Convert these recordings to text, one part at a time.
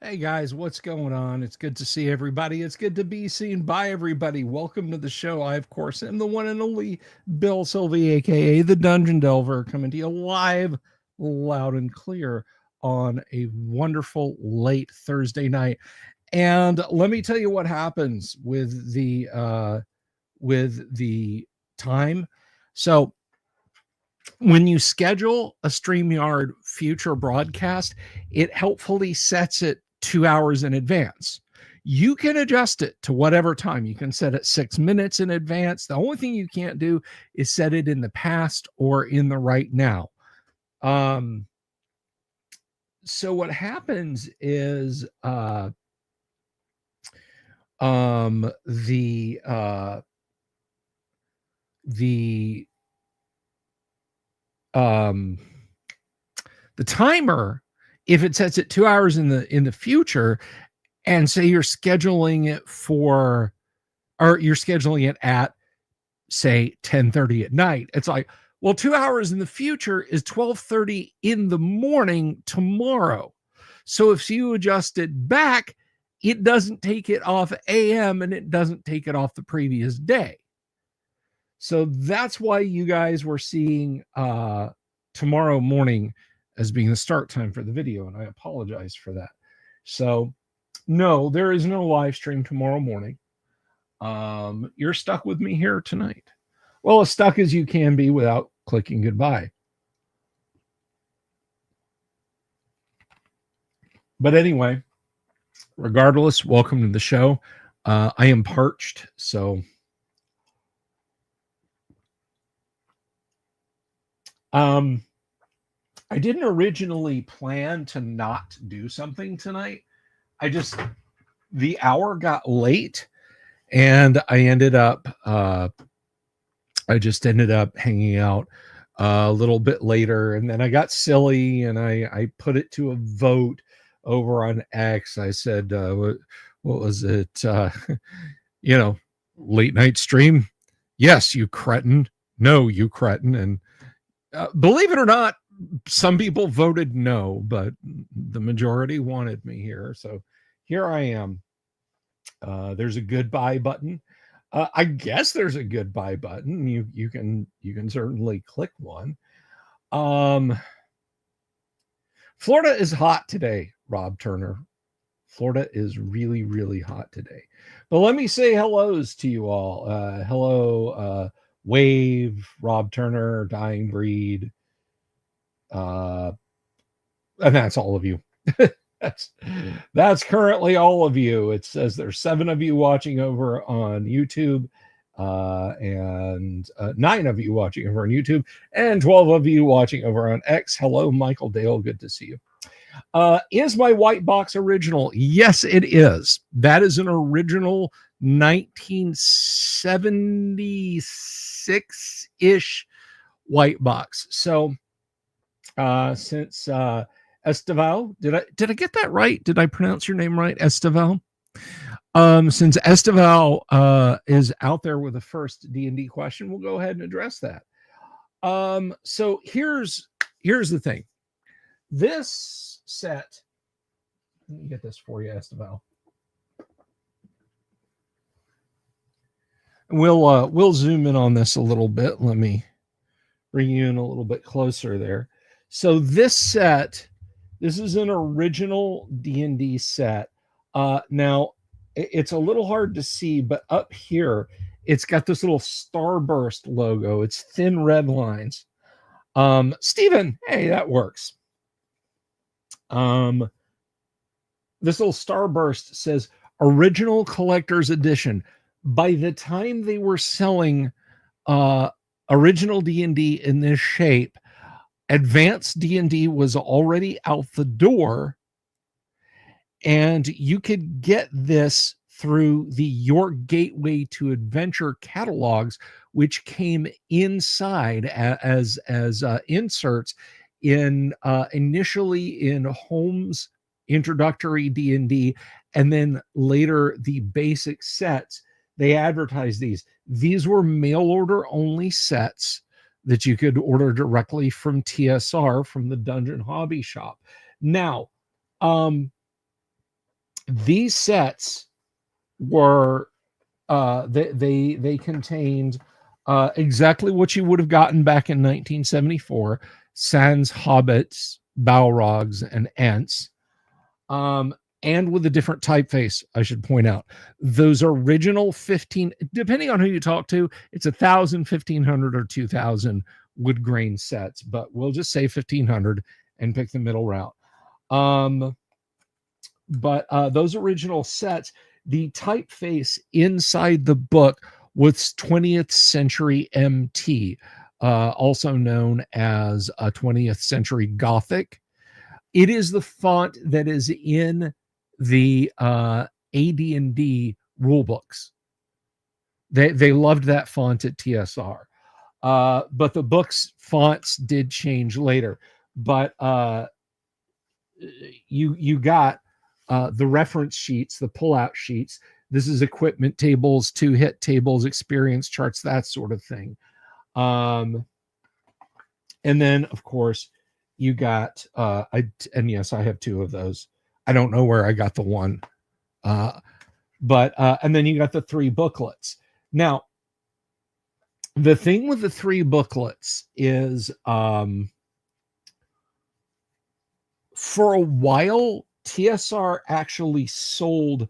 Hey guys, what's going on? It's good to see everybody. It's good to be seen by everybody. Welcome to the show. I, of course, am the one and only Bill Sylvie, aka the Dungeon Delver, coming to you live, loud and clear on a wonderful late Thursday night. And let me tell you what happens with the time. So when you schedule a StreamYard future broadcast, it helpfully sets it 2 hours in advance. You can adjust it to whatever time. You can set it 6 minutes in advance. The only thing you can't do is set it in the past or in the right now. Um, so what happens is the um the timer, if it sets it 2 hours in the future, and say you're scheduling it for, or you're scheduling it at, say, 10:30 at night, it's like, well, 2 hours in the future is 12:30 in the morning tomorrow. So if you adjust it back, it doesn't take it off AM and it doesn't take it off the previous day. So that's why you guys were seeing tomorrow morning as being the start time for the video, and I apologize for that. So no, there is no live stream tomorrow morning. You're stuck with me here tonight. Well, as stuck as you can be without clicking goodbye. But anyway, regardless, welcome to the show. I am parched, so I didn't originally plan to not do something tonight. The hour got late, and I just ended up hanging out a little bit later, and then I got silly and I put it to a vote over on X. I said, what was it? Late night stream? Yes, you cretin. No, you cretin. And believe it or not, some people voted no, but the majority wanted me here. So here I am. There's a goodbye button. I guess there's a goodbye button. You can certainly click one. Florida is hot today, Rob Turner. Florida is really, really hot today. But let me say hellos to you all. Hello, Wave, Rob Turner, Dying Breed. And that's all of you. that's currently all of you. It says there's 7 of you watching over on YouTube, and 9 of you watching over on YouTube, and 12 of you watching over on X. Hello, Michael Dale. Good to see you. Is my white box original? Yes, it is. That is an original 1976-ish white box. So since Esteval, did I get that right? Did I pronounce your name right, Esteval? Since Esteval is out there with the first D&D question, we'll go ahead and address that. So here's the thing. This set, let me get this for you, Esteval. We'll zoom in on this a little bit. Let me bring you in a little bit closer there. So this is an original D&D set. Now it's a little hard to see, but up here it's got this little starburst logo. It's thin red lines. Stephen, hey, that works. This little starburst says original collector's edition. By the time they were selling original D&D in this shape, advanced D&D was already out the door, and you could get this through the Your Gateway to Adventure catalogs, which came inside as inserts in initially in Holmes introductory D&D, and then later the basic sets. They advertised these were mail order only sets that you could order directly from TSR, from the Dungeon Hobby Shop. Now These sets were they contained exactly what you would have gotten back in 1974: sans hobbits, balrogs, and ents. And with a different typeface, I should point out. Those original 15, depending on who you talk to, it's 1,000, 1,500, or 2,000 wood grain sets, but we'll just say 1,500 and pick the middle route. But those original sets, the typeface inside the book was 20th century MT, also known as 20th century Gothic. It is the font that is in the AD&D rule books. They loved that font at TSR. But the book's fonts did change later. But you got the reference sheets, the pullout sheets. This is equipment tables, 2-hit tables, experience charts, that sort of thing. And then, of course, you got and yes, I have 2 of those. I don't know where I got the one, but and then you got the 3 booklets. Now, the thing with the 3 booklets is, for a while, TSR actually sold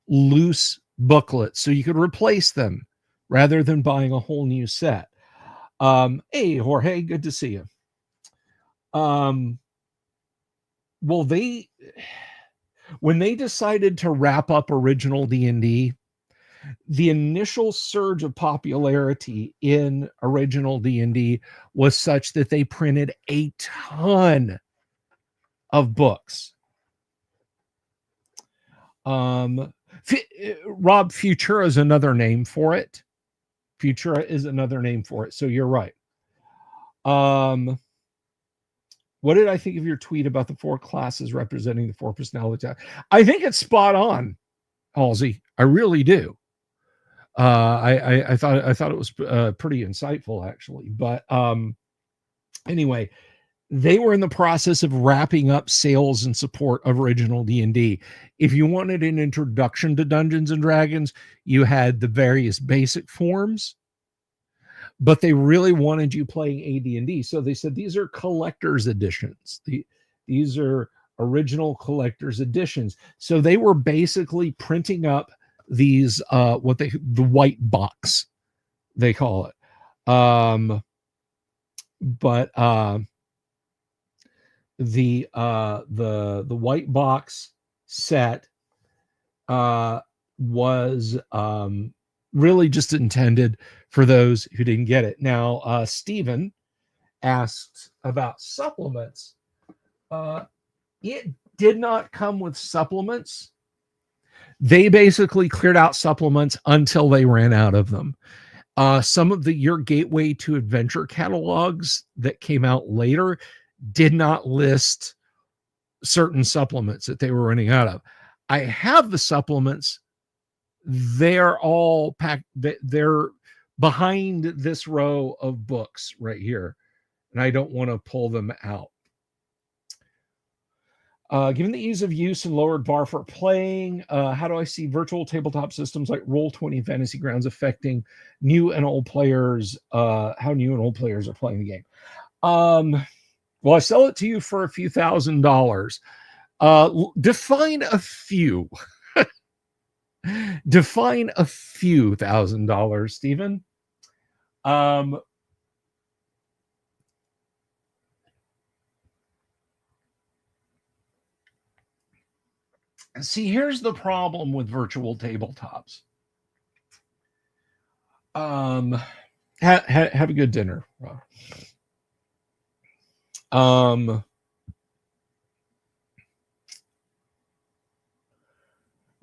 loose booklets so you could replace them rather than buying a whole new set. Hey, Jorge, good to see you. Well, when they decided to wrap up original D&D, the initial surge of popularity in original D&D was such that they printed a ton of books. Rob, Futura is another name for it. Futura is another name for it. So you're right. What did I think of your tweet about the 4 classes representing the 4 personality types? I think it's spot on, Halsey. I really do. I thought it was pretty insightful, actually. But anyway, they were in the process of wrapping up sales and support of original D&D. If you wanted an introduction to Dungeons and Dragons, you had the various basic forms, but they really wanted you playing AD&D. So they said, these are collector's editions. These are original collector's editions. So they were basically printing up these, the white box, they call it. The white box set was really just intended for those who didn't get it. Now, Stephen asked about supplements. It did not come with supplements. They basically cleared out supplements until they ran out of them. Some of the Your Gateway to Adventure catalogs that came out later did not list certain supplements that they were running out of. I have the supplements. They're all packed. They're behind this row of books right here, and I don't want to pull them out. Given the ease of use and lowered bar for playing, how do I see virtual tabletop systems like Roll20 and Fantasy Grounds affecting new and old players? How new and old players are playing the game? Well, I sell it to you for a few $1,000s. Define a few. Define a few $1,000, Stephen. See, here's the problem with virtual tabletops. Have a good dinner.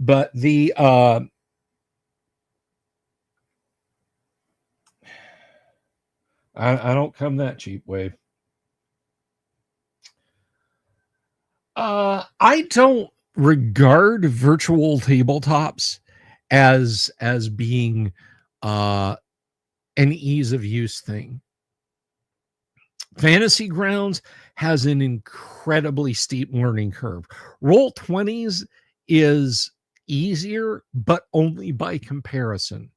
But the I don't come that cheap, Wave. I don't regard virtual tabletops as being an ease of use thing. Fantasy Grounds has an incredibly steep learning curve. Roll20's is easier, but only by comparison.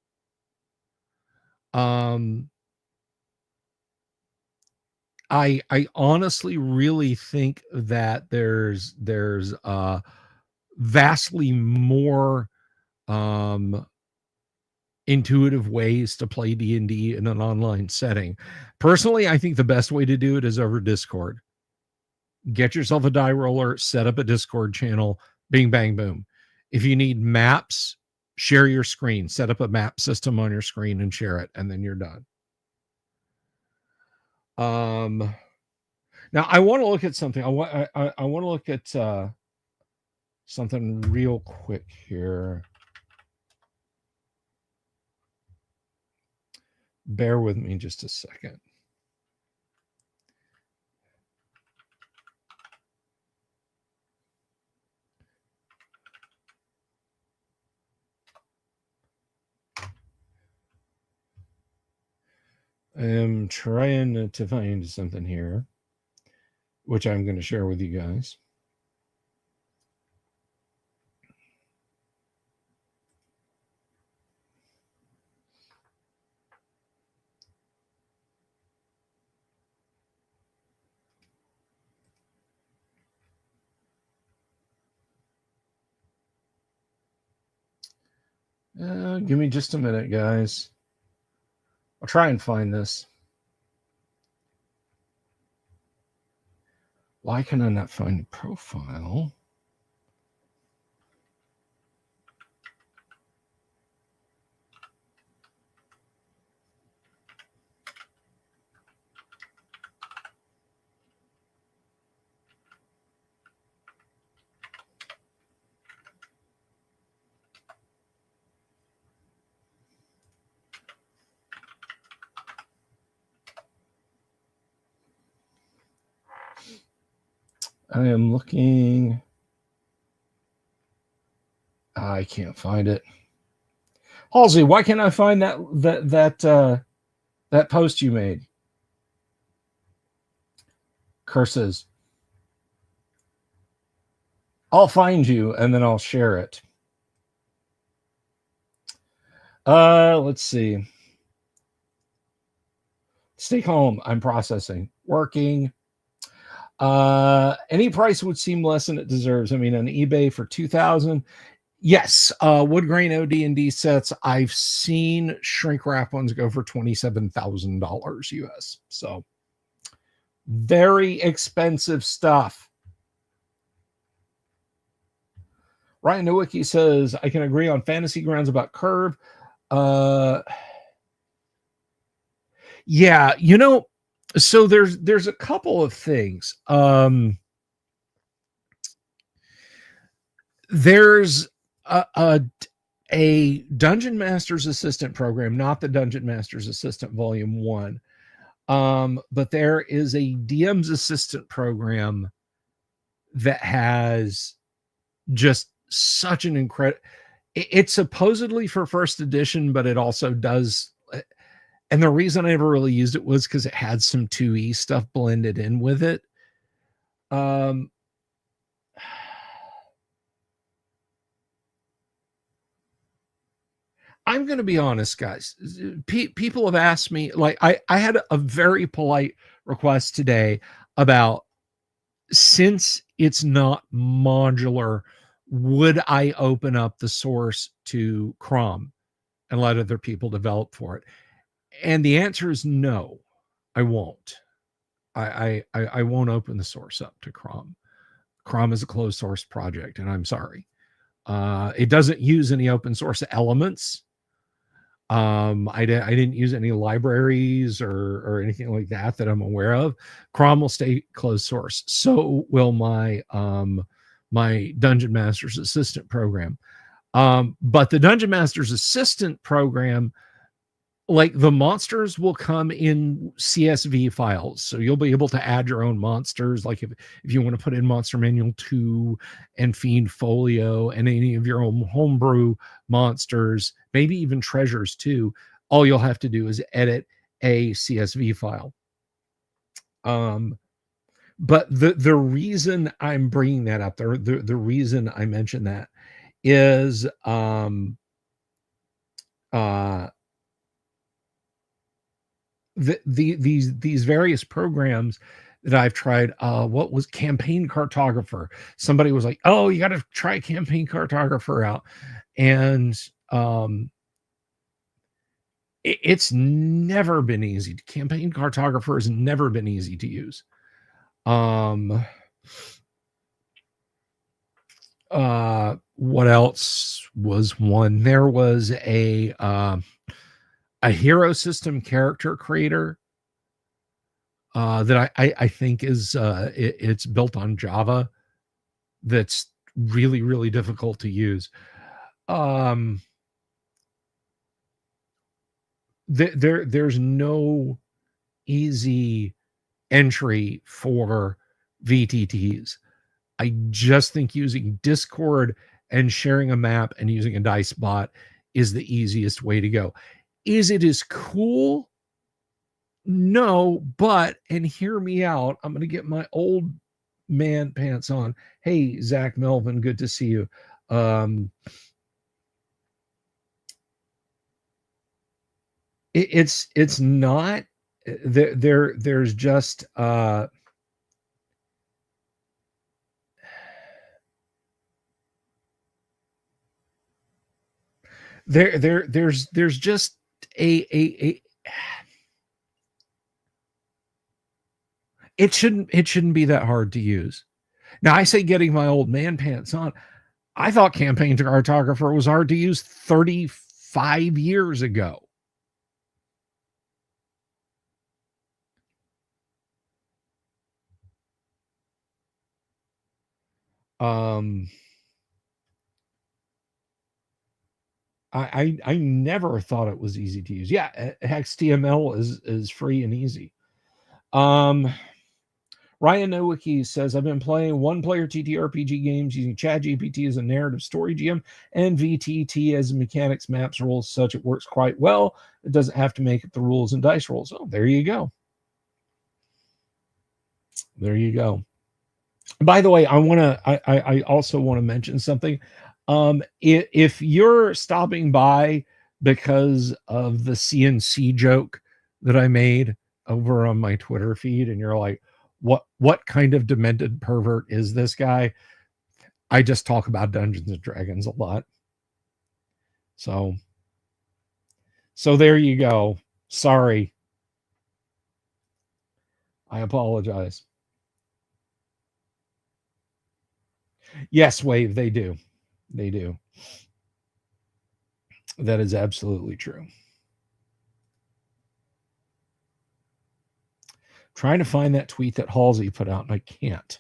I honestly really think that there's vastly more intuitive ways to play D&D in an online setting. Personally, I think the best way to do it is over Discord. Get yourself a die roller, set up a Discord channel, bing, bang, boom. If you need maps, share your screen, set up a map system on your screen and share it, and then you're done. Now I want to look at something. I want to look at something real quick here. Bear with me just a second. I'm trying to find something here, which I'm going to share with you guys. Give me just a minute, guys. I'll try and find this. Why can I not find the profile? I am looking. I can't find it. Halsey, why can't I find that post you made? Curses. I'll find you and then I'll share it. Let's see. Stay calm. I'm processing. Working. Any price would seem less than it deserves. I mean, on eBay for $2,000. Yes, wood grain OD&D sets. I've seen shrink wrap ones go for $27,000 US. So very expensive stuff. Ryan Nowicki says, I can agree on fantasy grounds about curve. Yeah, so there's a couple of things. There's a Dungeon Master's Assistant program, not the Dungeon Master's Assistant Volume 1. But there is a DM's Assistant program that has just such an incredible. It's supposedly for first edition, but it also does. And the reason I never really used it was because it had some 2E stuff blended in with it. I'm going to be honest, guys. People have asked me, like, I had a very polite request today about, since it's not modular, would I open up the source to Crom and let other people develop for it? And the answer is no, I won't. I won't open the source up to Crom. Crom is a closed source project, and I'm sorry. It doesn't use any open source elements. I didn't use any libraries or anything like that I'm aware of. Crom will stay closed source. So will my my Dungeon Master's Assistant program. But the Dungeon Master's Assistant program, like, the monsters will come in CSV files. So you'll be able to add your own monsters. Like if you want to put in Monster Manual 2 and Fiend Folio and any of your own homebrew monsters, maybe even treasures too, all you'll have to do is edit a CSV file. But the reason I'm bringing that up, the reason I mention that is uh these various programs that I've tried. What was Campaign Cartographer? Somebody was like, "Oh, you got to try Campaign Cartographer out," and it's never been easy. Campaign Cartographer has never been easy to use. What else was one? There was a hero system character creator that I think is it's built on Java. That's really really difficult to use. Um, there's no easy entry for VTTs. I just think using Discord and sharing a map and using a dice bot is the easiest way to go. Is it as cool? No, but, and hear me out, I'm going to get my old man pants on. Hey, Zach Melvin, good to see you. It's not there's just there's just a it shouldn't be that hard to use. Now I say getting my old man pants on. I thought Campaign Cartographer was hard to use 35 years ago. I never thought it was easy to use. Yeah, HexTML is free and easy. Ryan Nowicki says, I've been playing one-player TTRPG games using ChatGPT as a narrative story GM and VTT as mechanics, maps, rules, such. It works quite well. It doesn't have to make up the rules and dice rolls. Oh, there you go. There you go. By the way, I also want to mention something. If you're stopping by because of the CNC joke that I made over on my Twitter feed, and you're like, what kind of demented pervert is this guy? I just talk about Dungeons and Dragons a lot. So there you go. Sorry. I apologize. Yes, Wave, they do. They do. That is absolutely true. Trying to find that tweet that Halsey put out, and I can't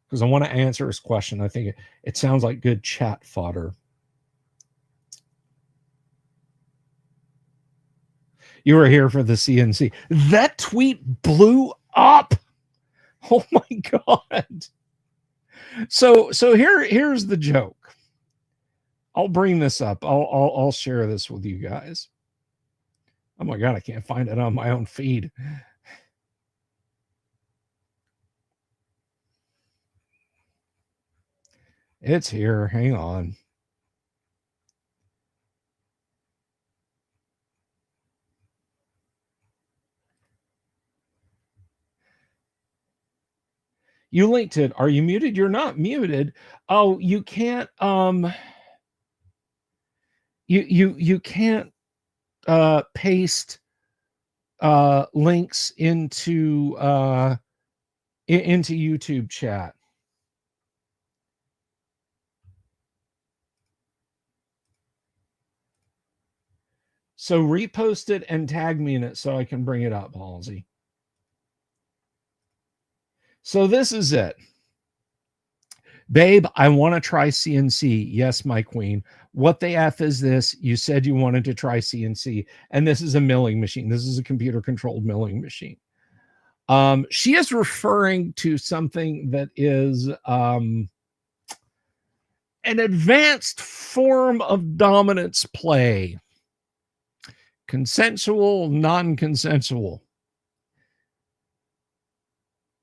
because I want to answer his question. I think it sounds like good chat fodder. You were here for the CNC. That tweet blew up. Oh my God. So here's the joke. I'll bring this up. I'll share this with you guys. Oh my God, I can't find it on my own feed. It's here. Hang on. You linked it. Are you muted? You're not muted. Oh, you can't you can't paste links into YouTube chat. So repost it and tag me in it so I can bring it up, Halsey. So this is it. Babe, I want to try CNC. Yes, my queen. What the F is this? You said you wanted to try CNC, and this is a milling machine. This is a computer-controlled milling machine. She is referring to something that is an advanced form of dominance play. Consensual, non-consensual.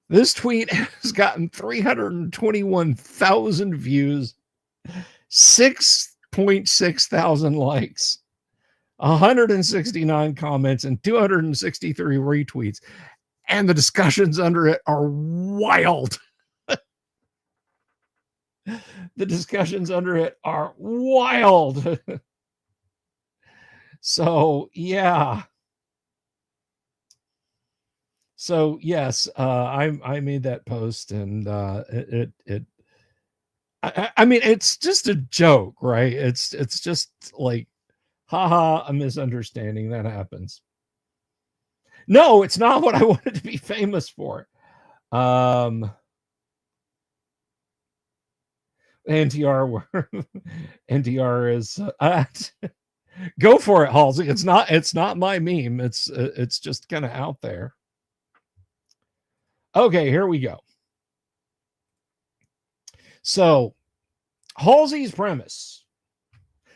This tweet has gotten 321,000 views, 6.6 thousand likes, 169 comments, and 263 retweets. And the discussions under it are wild. The discussions under it are wild. So, yeah. So, yes, I made that post, and I mean, it's just a joke, right? It's just like, haha, a misunderstanding that happens. No, it's not what I wanted to be famous for. NTR NTR is go for it, Halsey. It's not my meme. It's just kind of out there. Okay, here we go. So, Halsey's premise.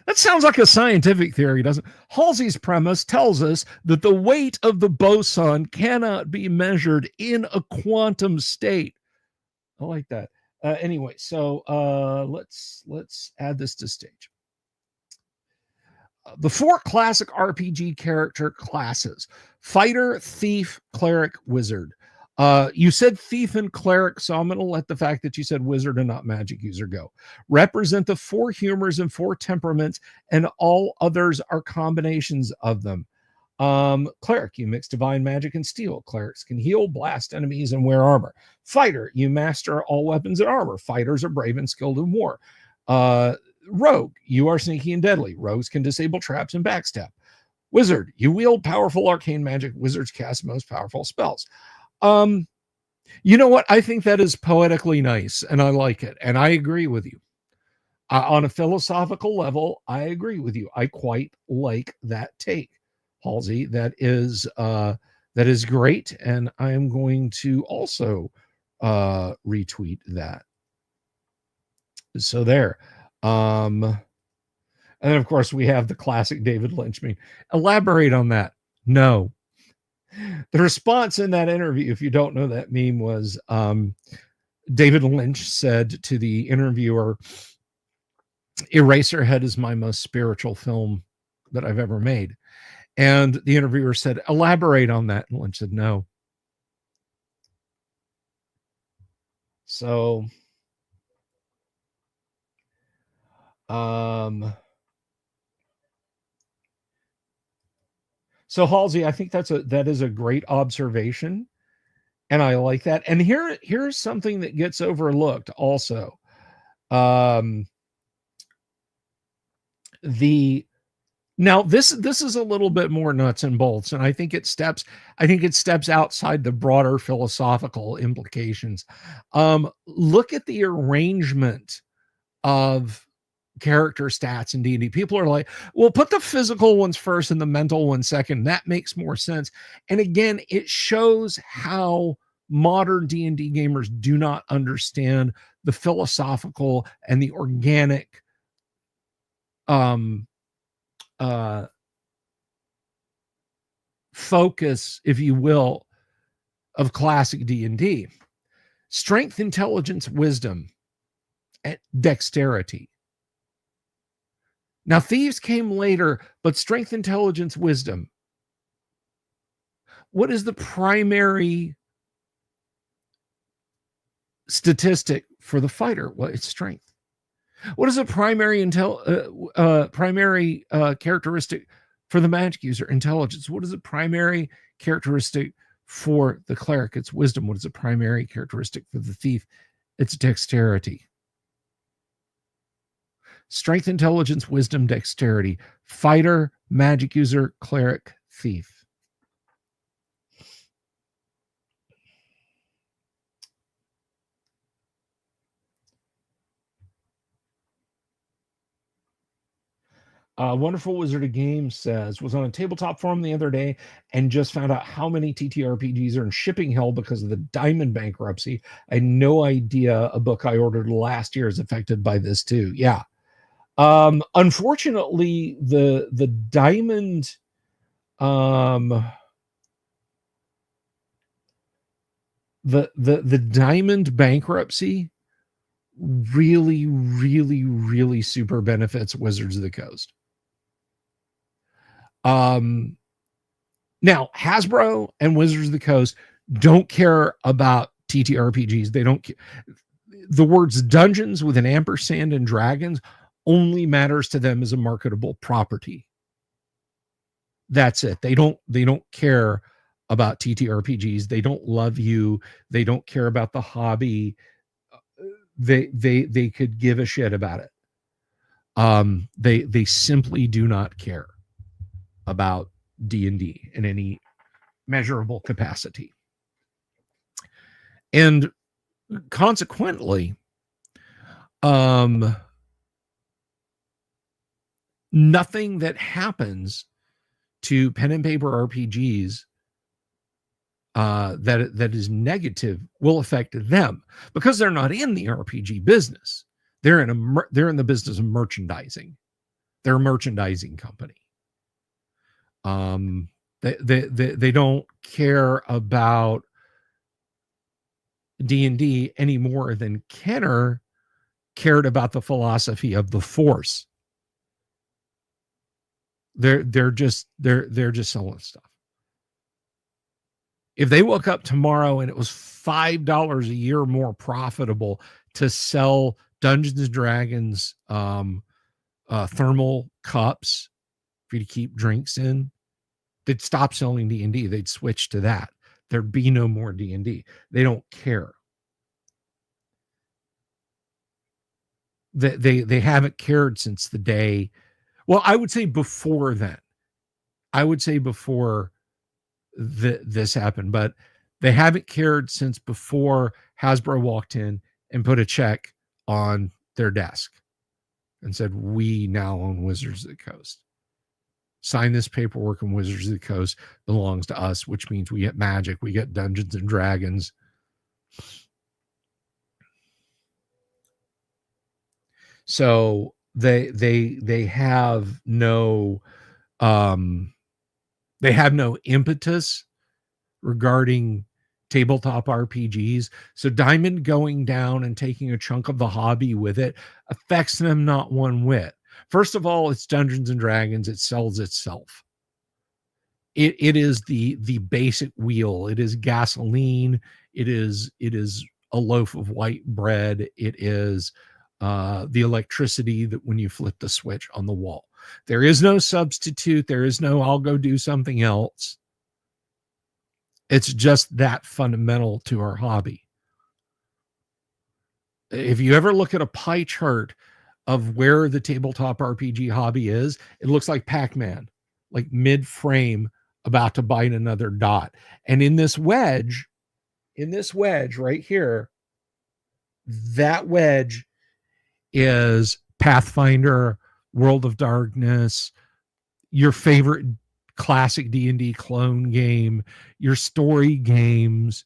That sounds like a scientific theory, doesn't it? Halsey's premise tells us that the weight of the boson cannot be measured in a quantum state. I like that. Anyway, so let's add this to stage. The 4 classic RPG character classes: fighter, thief, cleric, wizard. You said thief and cleric, so I'm going to let the fact that you said wizard and not magic user go. Represent the 4 humors and 4 temperaments, and all others are combinations of them. Cleric, you mix divine magic and steel. Clerics can heal, blast enemies, and wear armor. Fighter, you master all weapons and armor. Fighters are brave and skilled in war. Rogue, you are sneaky and deadly. Rogues can disable traps and backstab. Wizard, you wield powerful arcane magic. Wizards cast most powerful spells. You know what? I think that is poetically nice, and I like it, and I agree with you. On a philosophical level, I agree with you. I quite like that take, Halsey. That is great, and I am going to also retweet that. So there. And then, of course, we have the classic David Lynch meme. Elaborate on that. No. The response in that interview, if you don't know that meme, was David Lynch said to the interviewer, Eraserhead is my most spiritual film that I've ever made. And the interviewer said, elaborate on that. And Lynch said, no. So, so Halsey, I think that is a great observation, and I like that. And here's something that gets overlooked also. Now this is a little bit more nuts and bolts, and I think it steps outside the broader philosophical implications. Look at the arrangement of character stats in D&D. People are like, well, put the physical ones first and the mental ones second. That makes more sense. And again, it shows how modern D&D gamers do not understand the philosophical and the organic focus, if you will, of classic D&D. Strength, intelligence, wisdom, and dexterity. Now, thieves came later, but strength, intelligence, wisdom. What is the primary statistic for the fighter? Well, it's strength. What is the primary characteristic for the magic user? Intelligence. What is the primary characteristic for the cleric? It's wisdom. What is the primary characteristic for the thief? It's dexterity. Strength, intelligence, wisdom, dexterity. Fighter, magic user, cleric, thief. Wonderful Wizard of Games says, was on a tabletop forum the other day and just found out how many TTRPGs are in shipping hell because of the Diamond bankruptcy. I had no idea a book I ordered last year is affected by this too. Yeah. Unfortunately, the Diamond, The Diamond bankruptcy really, really, really super benefits Wizards of the Coast. Now Hasbro and Wizards of the Coast don't care about TTRPGs. They don't. The words dungeons with an ampersand and dragons only matters to them as a marketable property. That's it. They don't care about TTRPGs. They don't love you. They don't care about the hobby. They could give a shit about it. They simply do not care about D&D in any measurable capacity. And consequently, nothing that happens to pen and paper RPGs that is negative will affect them, because they're not in the RPG business. They're in the business of merchandising. They're a merchandising company. They don't care about D&D any more than Kenner cared about the philosophy of the Force. They're just selling stuff. If they woke up tomorrow and it was $5 a year more profitable to sell Dungeons and Dragons thermal cups for you to keep drinks in, they'd stop selling D&D. They'd switch to that. There'd be no more D&D. They don't care. They haven't cared since the day. Well, I would say before then. I would say before this happened, but they haven't cared since before Hasbro walked in and put a check on their desk and said, "We now own Wizards of the Coast. Sign this paperwork, and Wizards of the Coast belongs to us," which means we get Magic, we get Dungeons and Dragons. So they have no impetus regarding tabletop RPGs. So Diamond going down and taking a chunk of the hobby with it affects them not one whit. First of all, it's Dungeons and Dragons. It sells itself. It is the basic wheel. It is gasoline. It is a loaf of white bread. It is the electricity that when you flip the switch on the wall. There is no substitute. There is no I'll go do something else. It's just that fundamental to our hobby. If you ever look at a pie chart of where the tabletop RPG hobby is, it looks like Pac-Man, like mid-frame, about to bite another dot. And in this wedge right here, that wedge is Pathfinder, World of Darkness, your favorite classic D&D clone game, your story games,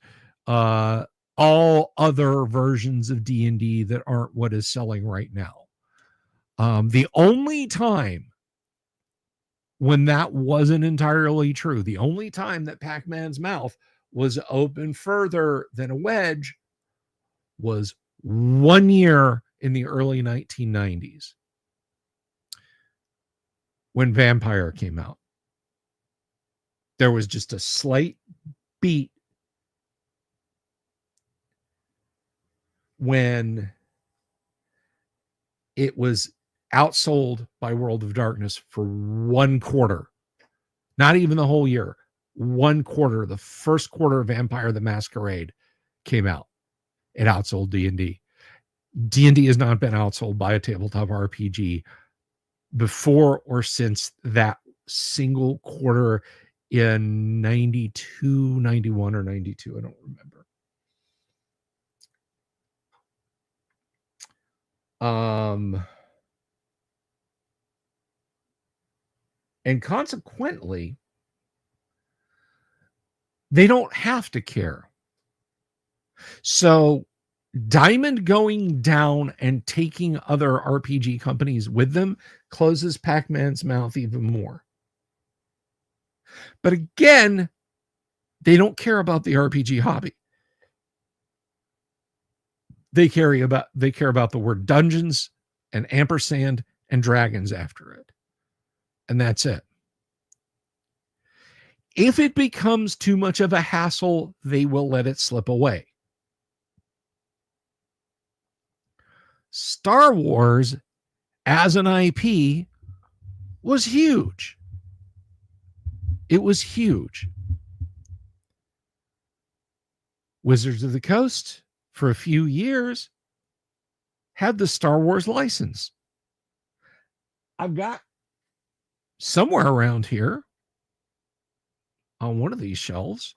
all other versions of D&D that aren't what is selling right now. The only time when that wasn't entirely true, the only time that Pac-Man's mouth was open further than a wedge was 1 year in the early 1990s when Vampire came out. There was just a slight beat when it was outsold by World of Darkness for 1 quarter. Not even the whole year. 1 quarter. The first quarter of Vampire the Masquerade came out. It outsold D&D. D&D has not been outsold by a tabletop RPG before or since that single quarter in 92, 91, or 92. I don't remember. And consequently, they don't have to care. So Diamond going down and taking other RPG companies with them closes Pac-Man's mouth even more. But again, they don't care about the RPG hobby. They care about the word dungeons and ampersand and dragons after it. And that's it. If it becomes too much of a hassle, they will let it slip away. Star Wars as an IP was huge. It was huge. Wizards of the Coast, for a few years, had the Star Wars license. I've got somewhere around here on one of these shelves,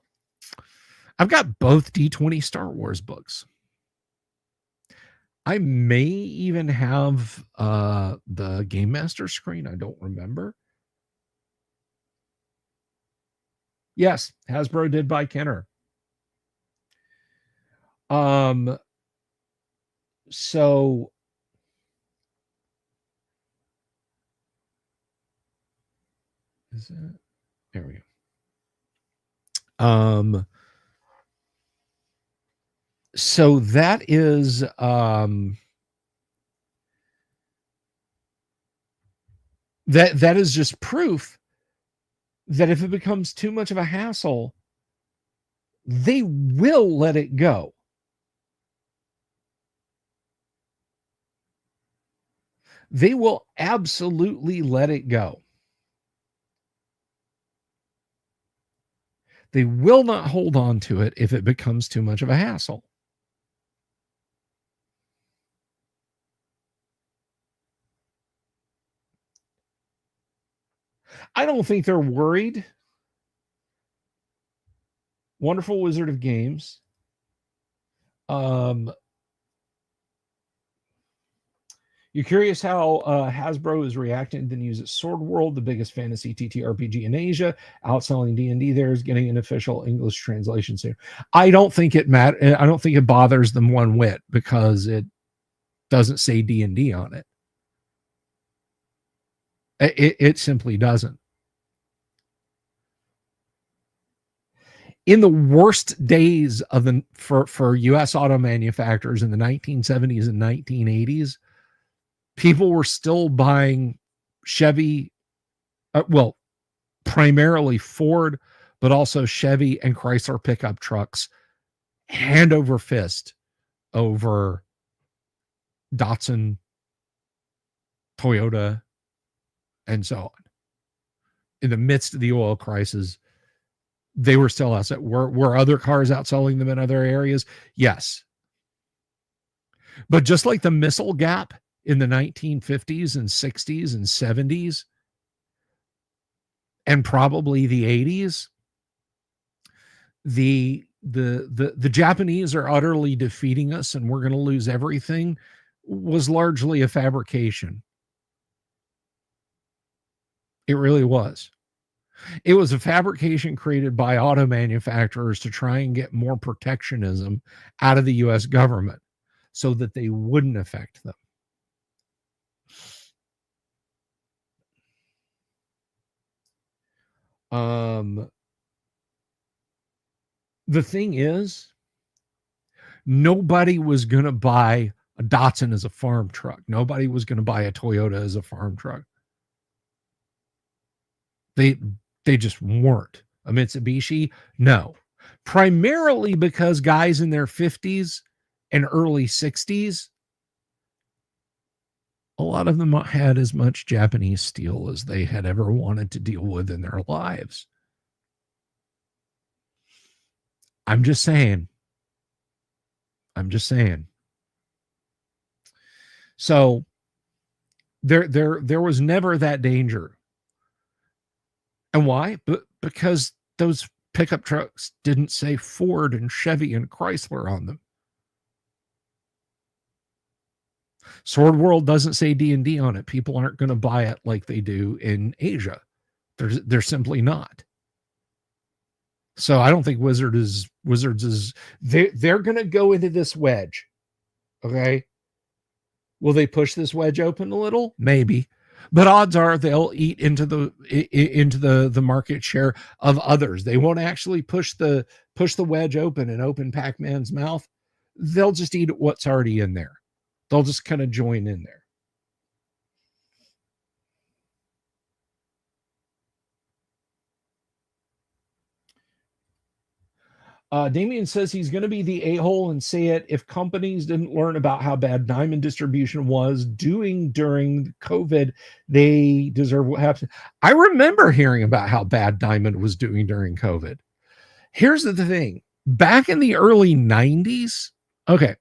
I've got both D20 Star Wars books. I may even have the Game Master screen. I don't remember. Yes, Hasbro did buy Kenner. So is it? There we go. So that is that is just proof that if it becomes too much of a hassle, they will let it go. They will absolutely let it go. They will not hold on to it if it becomes too much of a hassle. I don't think they're worried. Wonderful Wizard of Games. You're curious how Hasbro is reacting to the news at Sword World, the biggest fantasy TTRPG in Asia, outselling D&D. There is getting an official English translation soon. I don't think it matters. I don't think it bothers them one whit because it doesn't say D&D on it. It simply doesn't. In the worst days of for U.S. auto manufacturers in the 1970s and 1980s, people were still buying Chevy, primarily Ford, but also Chevy and Chrysler pickup trucks, hand over fist over Datsun, Toyota, and so on. In the midst of the oil crisis, they were still outside. Were other cars outselling them in other areas? Yes. But just like the missile gap in the 1950s and 60s and 70s, and probably the 80s, the Japanese are utterly defeating us and we're going to lose everything, was largely a fabrication. It really was. It was a fabrication created by auto manufacturers to try and get more protectionism out of the U.S. government so that they wouldn't affect them. The thing is, nobody was going to buy a Datsun as a farm truck. Nobody was going to buy a Toyota as a farm truck. They just weren't. A Mitsubishi, no. Primarily because guys in their 50s and early 60s, a lot of them had as much Japanese steel as they had ever wanted to deal with in their lives. I'm just saying. So there was never that danger. And why? Because those pickup trucks didn't say Ford and Chevy and Chrysler on them. Sword World doesn't say D&D on it. People aren't going to buy it like they do in Asia. They're simply not. So I don't think Wizards is they're going to go into this wedge. Okay. Will they push this wedge open a little? Maybe. But odds are they'll eat into the market share of others. They won't actually push the wedge open and open Pac-Man's mouth. they'll just eat what's already in there. They'll just kind of join in there. Damien says he's going to be the a-hole and say it. If companies didn't learn about how bad diamond distribution was doing during COVID, they deserve what happened. I remember hearing about how bad diamond was doing during COVID. Here's the thing. Back in the early 90s, okay,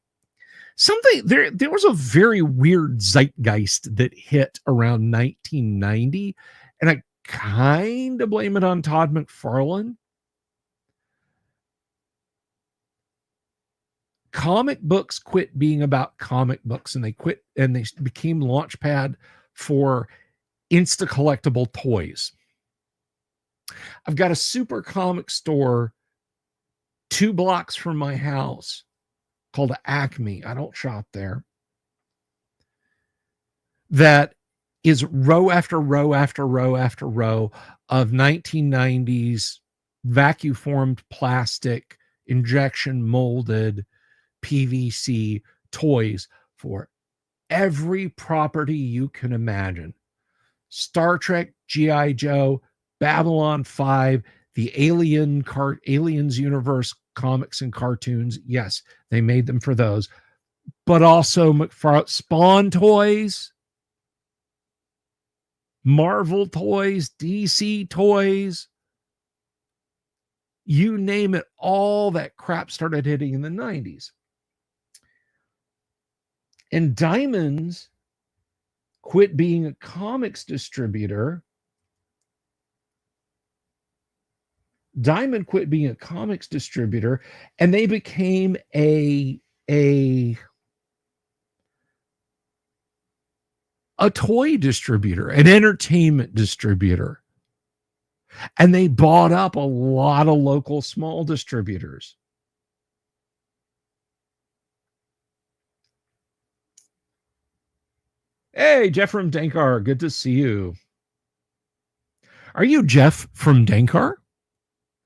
there was a very weird zeitgeist that hit around 1990, and I kind of blame it on Todd McFarlane. Comic books quit being about comic books, and they became launchpad for insta collectible toys. I've got a super comic store 2 blocks from my house called Acme. I don't shop there. That is row after row after row after row of 1990s vacuum formed plastic, injection molded PVC toys for every property you can imagine. Star Trek, G.I. Joe, Babylon 5, the Aliens universe comics and cartoons. Yes, they made them for those. But also Spawn toys, Marvel toys, DC toys. You name it, all that crap started hitting in the 90s. And Diamonds quit being a comics distributor. Diamond quit being a comics distributor, and they became a toy distributor, an entertainment distributor. And they bought up a lot of local small distributors. Hey, Jeff from Dankar, good to see you. Are you Jeff from Dankar?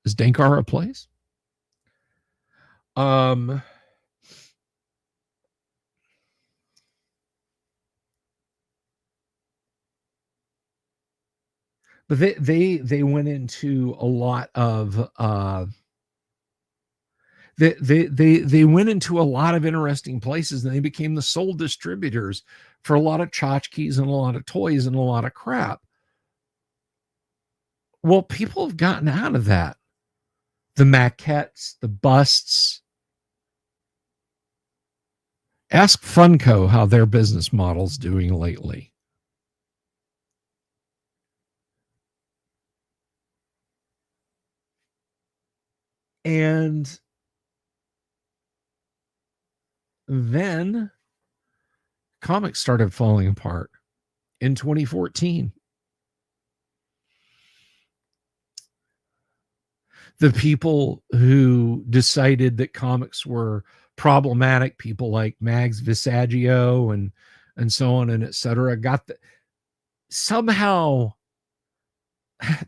Is Dankar a place? But they went into a lot of they went into a lot of interesting places, and they became the sole distributors for a lot of tchotchkes and a lot of toys and a lot of crap. Well, people have gotten out of that. The maquettes, the busts. Ask Funko how their business model's doing lately. And then comics started falling apart in 2014. The people who decided that comics were problematic, people like Mags Visaggio and so on and et cetera, somehow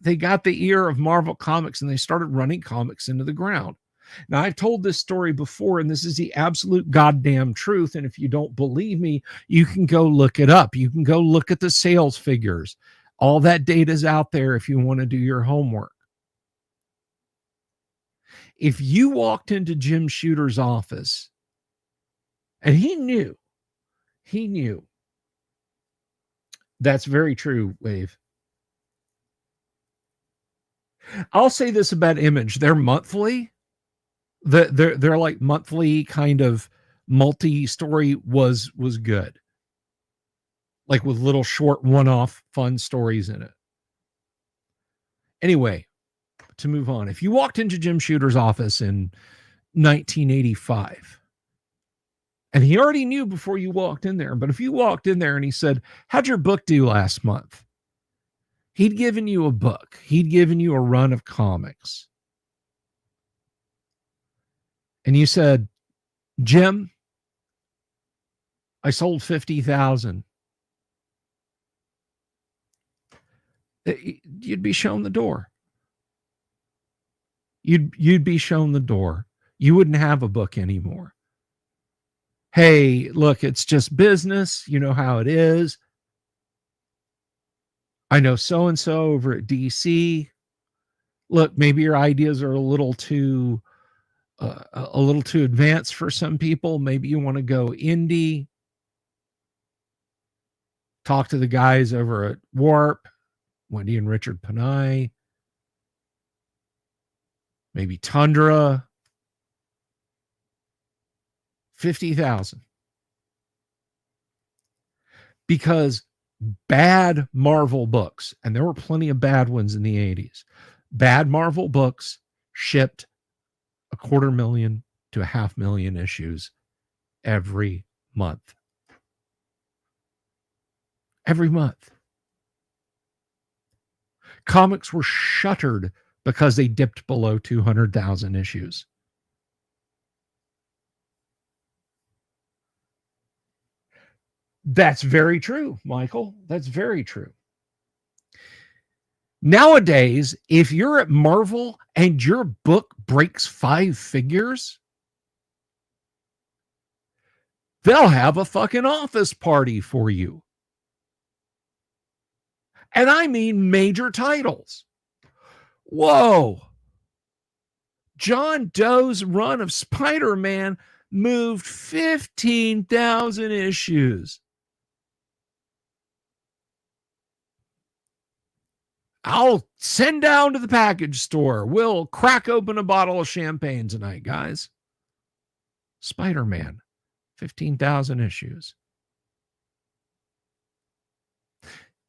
they got the ear of Marvel Comics, and they started running comics into the ground. Now, I've told this story before, and this is the absolute goddamn truth. And if you don't believe me, you can go look it up. You can go look at the sales figures. All that data is out there if you want to do your homework. If you walked into Jim Shooter's office, and he knew, that's very true, Wave. I'll say this about Image. They're monthly. They're like monthly kind of multi-story was good. Like with little short one-off fun stories in it. Anyway, to move on. If you walked into Jim Shooter's office in 1985, and he already knew before you walked in there, but if you walked in there and he said, "How'd your book do last month?" He'd given you a book. He'd given you a run of comics. And you said, "Jim, I sold 50,000. You'd be shown the door. You'd be shown the door. You wouldn't have a book anymore. hey, look, it's just business. You know how it is. I know so-and-so over at DC. Look, maybe your ideas are a little too advanced for some people. Maybe you want to go indie. Talk to the guys over at Warp, Wendy and Richard Panay, maybe Tundra. 50,000. Because bad Marvel books, and there were plenty of bad ones in the 80s, bad Marvel books shipped 250,000 to 500,000 issues every month. Every month. Comics were shuttered because they dipped below 200,000 issues. That's very true, Michael. That's very true. Nowadays, if you're at Marvel and your book breaks 5 figures, they'll have a fucking office party for you. And I mean major titles. Whoa. John Doe's run of Spider-Man moved 15,000 issues. I'll send down to the package store. We'll crack open a bottle of champagne tonight, guys. Spider-Man, 15,000 issues.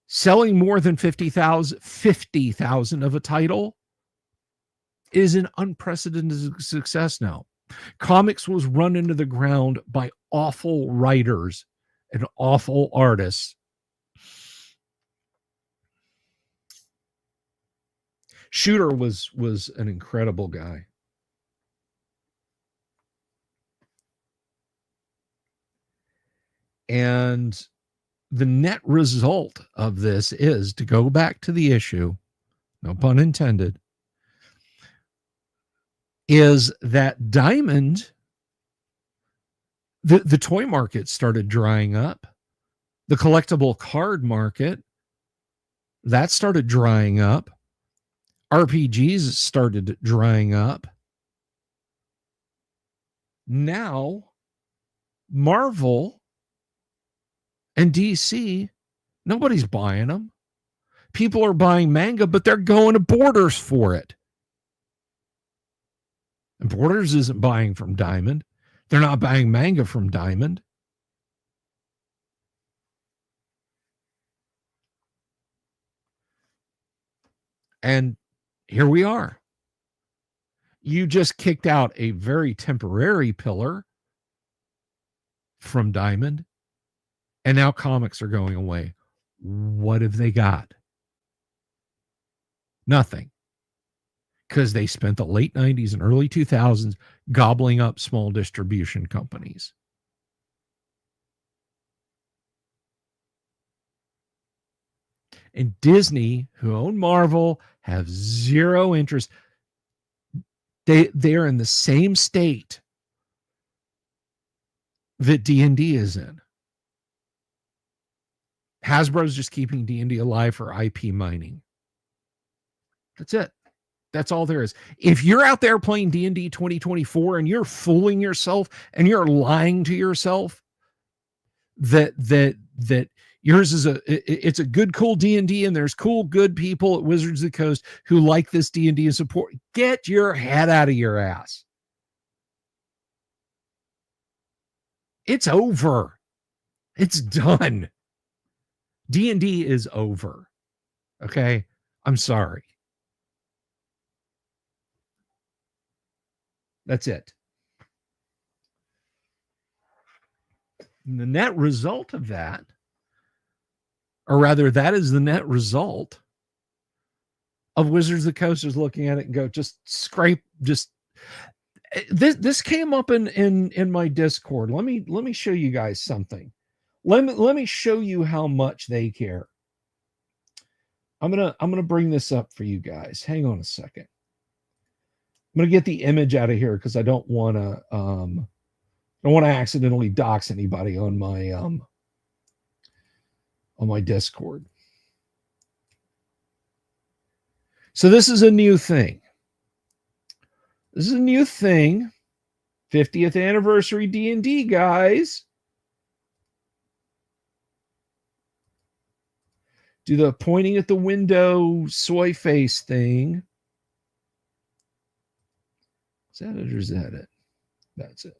Selling more than 50,000 of a title is an unprecedented success now. Comics was run into the ground by awful writers and awful artists. Shooter was an incredible guy. And the net result of this is, to go back to the issue, no pun intended, is that Diamond, the toy market started drying up. The collectible card market, that started drying up. RPGs started drying up. Now, Marvel and DC, nobody's buying them. People are buying manga, but they're going to Borders for it. And Borders isn't buying from Diamond. They're not buying manga from Diamond. And here we are. You just kicked out a very temporary pillar from Diamond, and now comics are going away. What have they got? Nothing. Because they spent the late 90s and early 2000s gobbling up small distribution companies. And Disney, who own Marvel, have zero interest. They're in the same state that D&D is in. Hasbro's just keeping D&D alive for IP mining. That's it. That's all there is. If you're out there playing D&D 2024 and you're fooling yourself and you're lying to yourself that yours is it's a good, cool D&D, and there's cool, good people at Wizards of the Coast who like this D&D and support, get your head out of your ass. It's over. It's done. D&D is over. Okay? I'm sorry. That's it. And the net result of that, or rather, that is the net result of Wizards of the Coast is looking at it and go, just scrape, just this came up in my Discord. Let me show you guys something. Let me show you how much they care. I'm gonna bring this up for you guys. Hang on a second. I'm gonna get the image out of here because I don't want to don't want to accidentally dox anybody on my Discord. So this is a new thing. This is a new thing. 50th anniversary D&D, guys. Do the pointing at the window soy face thing. Is that it or is that it? That's it.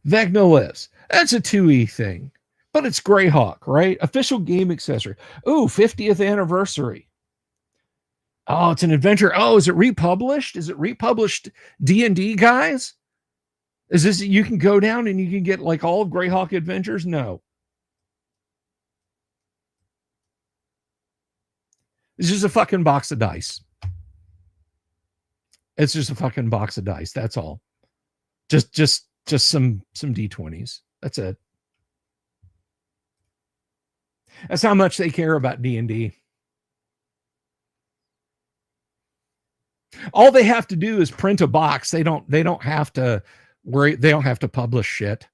Vecna lives. That's a 2E thing. But it's Greyhawk, right? Official game accessory. Ooh, 50th anniversary. Oh, it's an adventure. Oh, is it republished? Is it republished D&D, guys? Is this, you can go down and you can get like all of Greyhawk Adventures? No. It's just a fucking box of dice. It's just a fucking box of dice. That's all. Just some D20s. That's it. That's how much they care about D&D. All they have to do is print a box. They don't have to worry. They don't have to publish shit.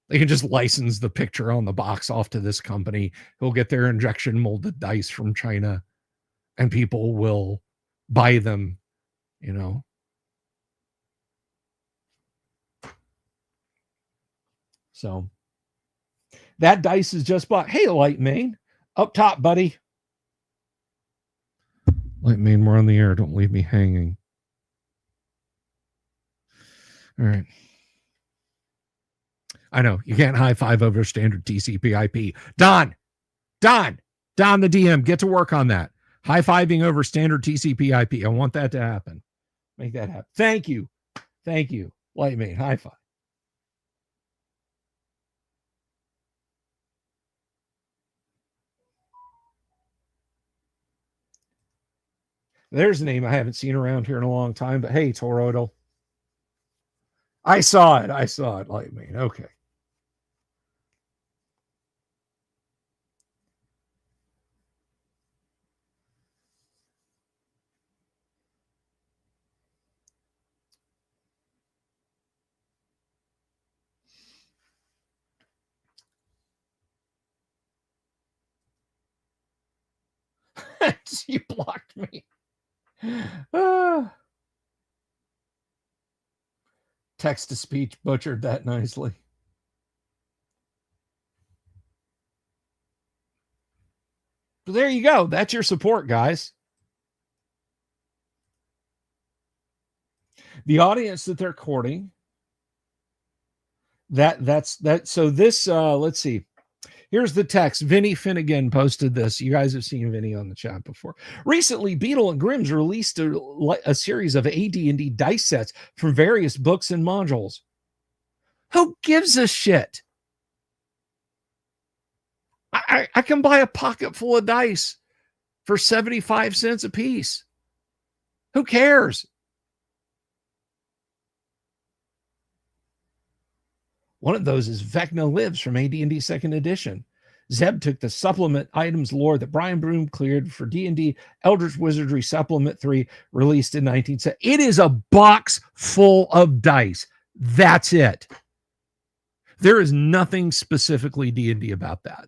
They can just license the picture on the box off to this company. Who'll get their injection molded dice from China, and people will buy them, you know. So that dice is just bought. Hey, Light Main, up top, buddy. Light Main, we're on the air. Don't leave me hanging. All right. I know you can't high five over standard TCP/IP. Don the DM, get to work on that. High fiving over standard TCP/IP. I want that to happen. Make that happen. Thank you, Light Main. High five. There's a name I haven't seen around here in a long time, but hey, Toroidal. I saw it, Light Main. Okay. You blocked me. Text to speech butchered that nicely. So there you go. That's your support, guys. The audience that they're courting. That's that. So this, let's see. Here's the text. Vinny Finnegan posted this. You guys have seen Vinny on the chat before. Recently, Beetle and Grimm's released a series of AD&D dice sets from various books and modules. Who gives a shit? I can buy a pocket full of dice for 75 cents a piece. Who cares? One of those is Vecna Lives from AD&D 2nd Edition. Zeb took the supplement items lore that Brian Broom cleared for D&D Eldritch Wizardry Supplement 3, released in 1970. It is a box full of dice. That's it. There is nothing specifically D&D about that.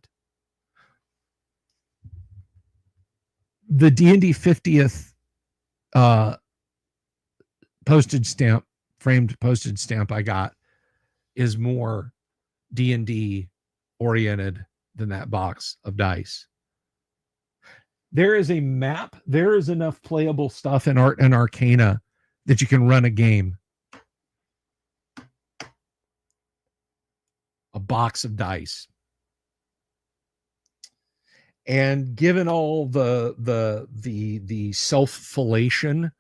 The D&D 50th postage stamp, framed postage stamp I got is more D&D oriented than that box of dice. There is a map. There is enough playable stuff in Art and Arcana that you can run a game. A box of dice. And given all the self-fellation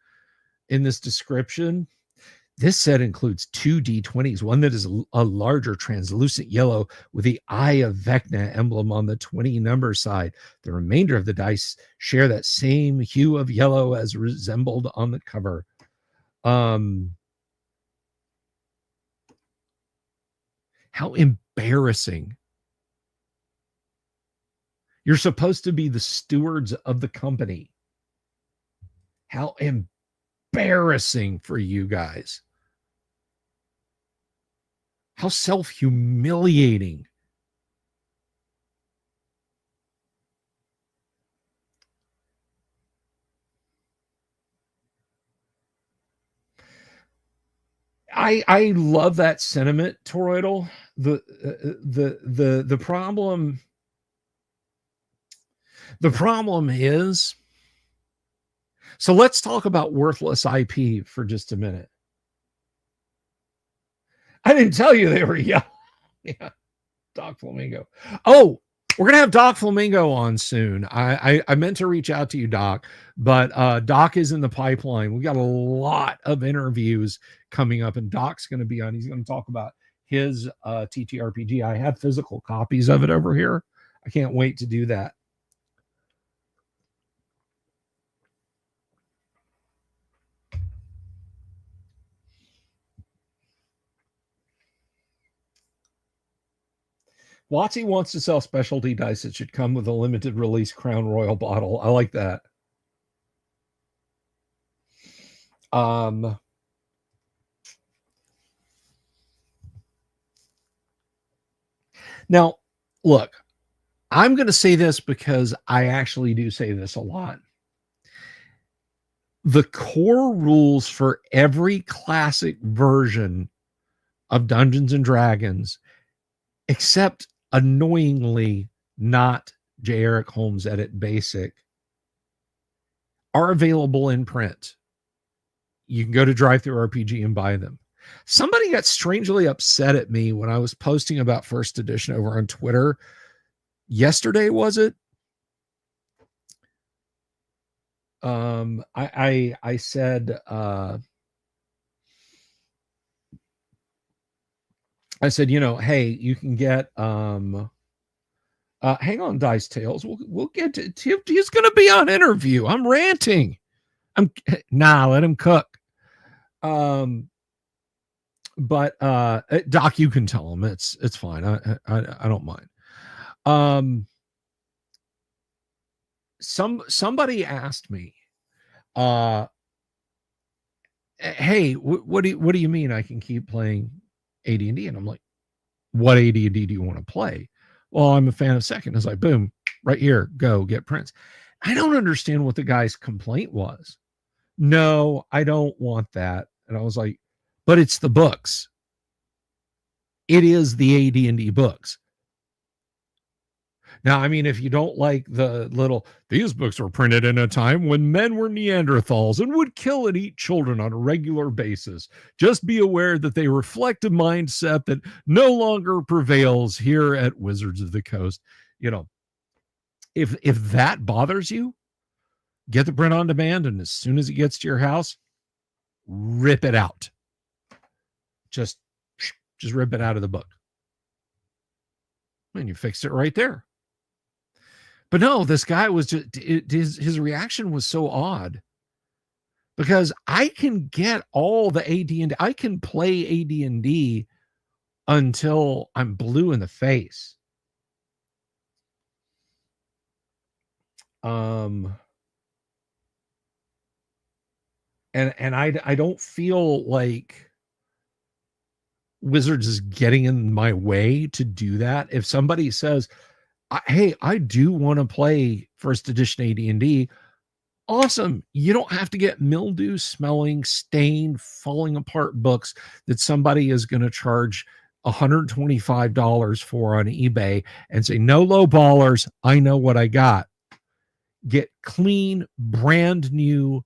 in this description, this set includes 2 D20s, one that is a larger translucent yellow with the Eye of Vecna emblem on the 20 number side. The remainder of the dice share that same hue of yellow as resembled on the cover. How embarrassing. You're supposed to be the stewards of the company. How embarrassing for you guys. How self-humiliating. I love that sentiment, Toroidal. The problem is, so let's talk about worthless IP for just a minute. I didn't tell you they were yelling. Yeah, Doc Flamingo. Oh, we're gonna have Doc Flamingo on soon. I meant to reach out to you, Doc, but Doc is in the pipeline. We got a lot of interviews coming up, and Doc's going to be on. He's going to talk about his TTRPG. I have physical copies of it over here. I can't wait to do that. Watsy wants to sell specialty dice that should come with a limited release Crown Royal bottle. I like that. Now, look, I'm going to say this because I actually do say this a lot. The core rules for every classic version of Dungeons and Dragons, except annoyingly not J. Eric Holmes Edit Basic, are available in print. You can go to DriveThruRPG and buy them. Somebody got strangely upset at me when I was posting about first edition over on Twitter. Yesterday, was it? I said, hey, you can get hang on, Dice Tales. We'll get to he's gonna be on interview. I'm ranting. Let him cook. But Doc, you can tell him it's fine. I don't mind. Somebody asked me, hey, what do you mean I can keep playing AD&D? And I'm like, what AD&D do you want to play? Well, I'm a fan of second. It's like, boom, right here, go get Prince. I don't understand what the guy's complaint was. No, I don't want that. And I was like, but it's the books. It is the AD&D books. Now, I mean, if you don't like these books were printed in a time when men were Neanderthals and would kill and eat children on a regular basis, just be aware that they reflect a mindset that no longer prevails here at Wizards of the Coast. If that bothers you, get the print on demand, and as soon as it gets to your house, rip it out. Just rip it out of the book. And you fixed it right there. But no, this guy was just, his reaction was so odd, because I can get all the AD&D. I can play AD&D until I'm blue in the face. And I don't feel like Wizards is getting in my way to do that. If somebody says, hey, I do want to play first edition AD&D, awesome. You don't have to get mildew smelling, stained, falling apart books that somebody is going to charge $125 for on eBay and say, no low ballers, I know what I got. Get clean, brand new,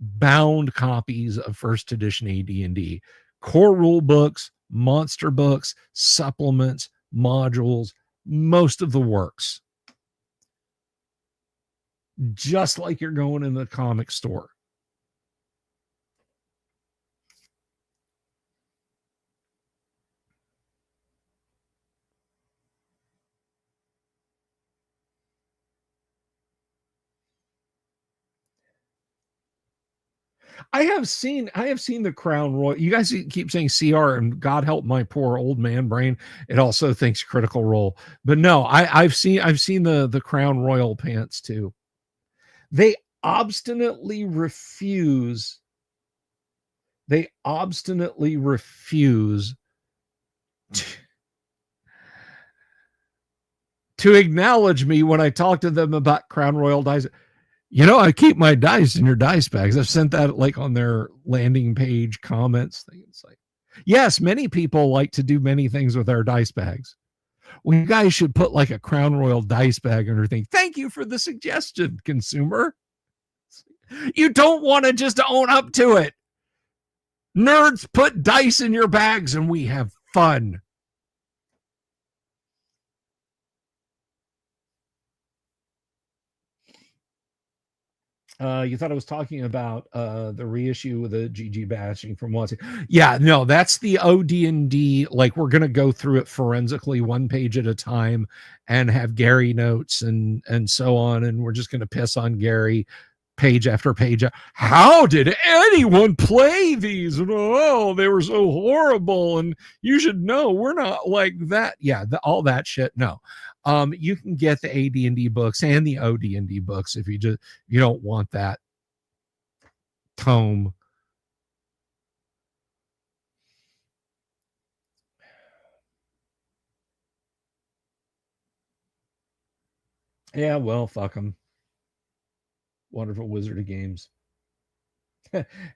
bound copies of first edition AD&D. Core rule books, monster books, supplements, modules, most of the works. Just like you're going in the comic store. I have seen the Crown Royal. You guys keep saying CR, and God help my poor old man brain. It also thinks Critical Role. But no, I've seen the Crown Royal pants too. They obstinately refuse they obstinately refuse to acknowledge me when I talk to them about Crown Royal dice. You know, I keep my dice in your dice bags. I've sent that like on their landing page comments thing. It's like, yes, many people like to do many things with our dice bags. Well, you guys should put like a Crown Royal dice bag under thing. Thank you for the suggestion, consumer. You don't want to just own up to it. Nerds, put dice in your bags and we have fun. You thought I was talking about the reissue with the GG bashing from once. Yeah, no, that's the OD&D. Like, we're gonna go through it forensically, one page at a time, and have Gary notes and so on. And we're just gonna piss on Gary page after page. How did anyone play these? Oh, they were so horrible, and you should know we're not like that. Yeah, all that shit. No. You can get the AD&D books and the OD&D books if you don't want that tome. Yeah, well, fuck them. Wonderful Wizard of Games.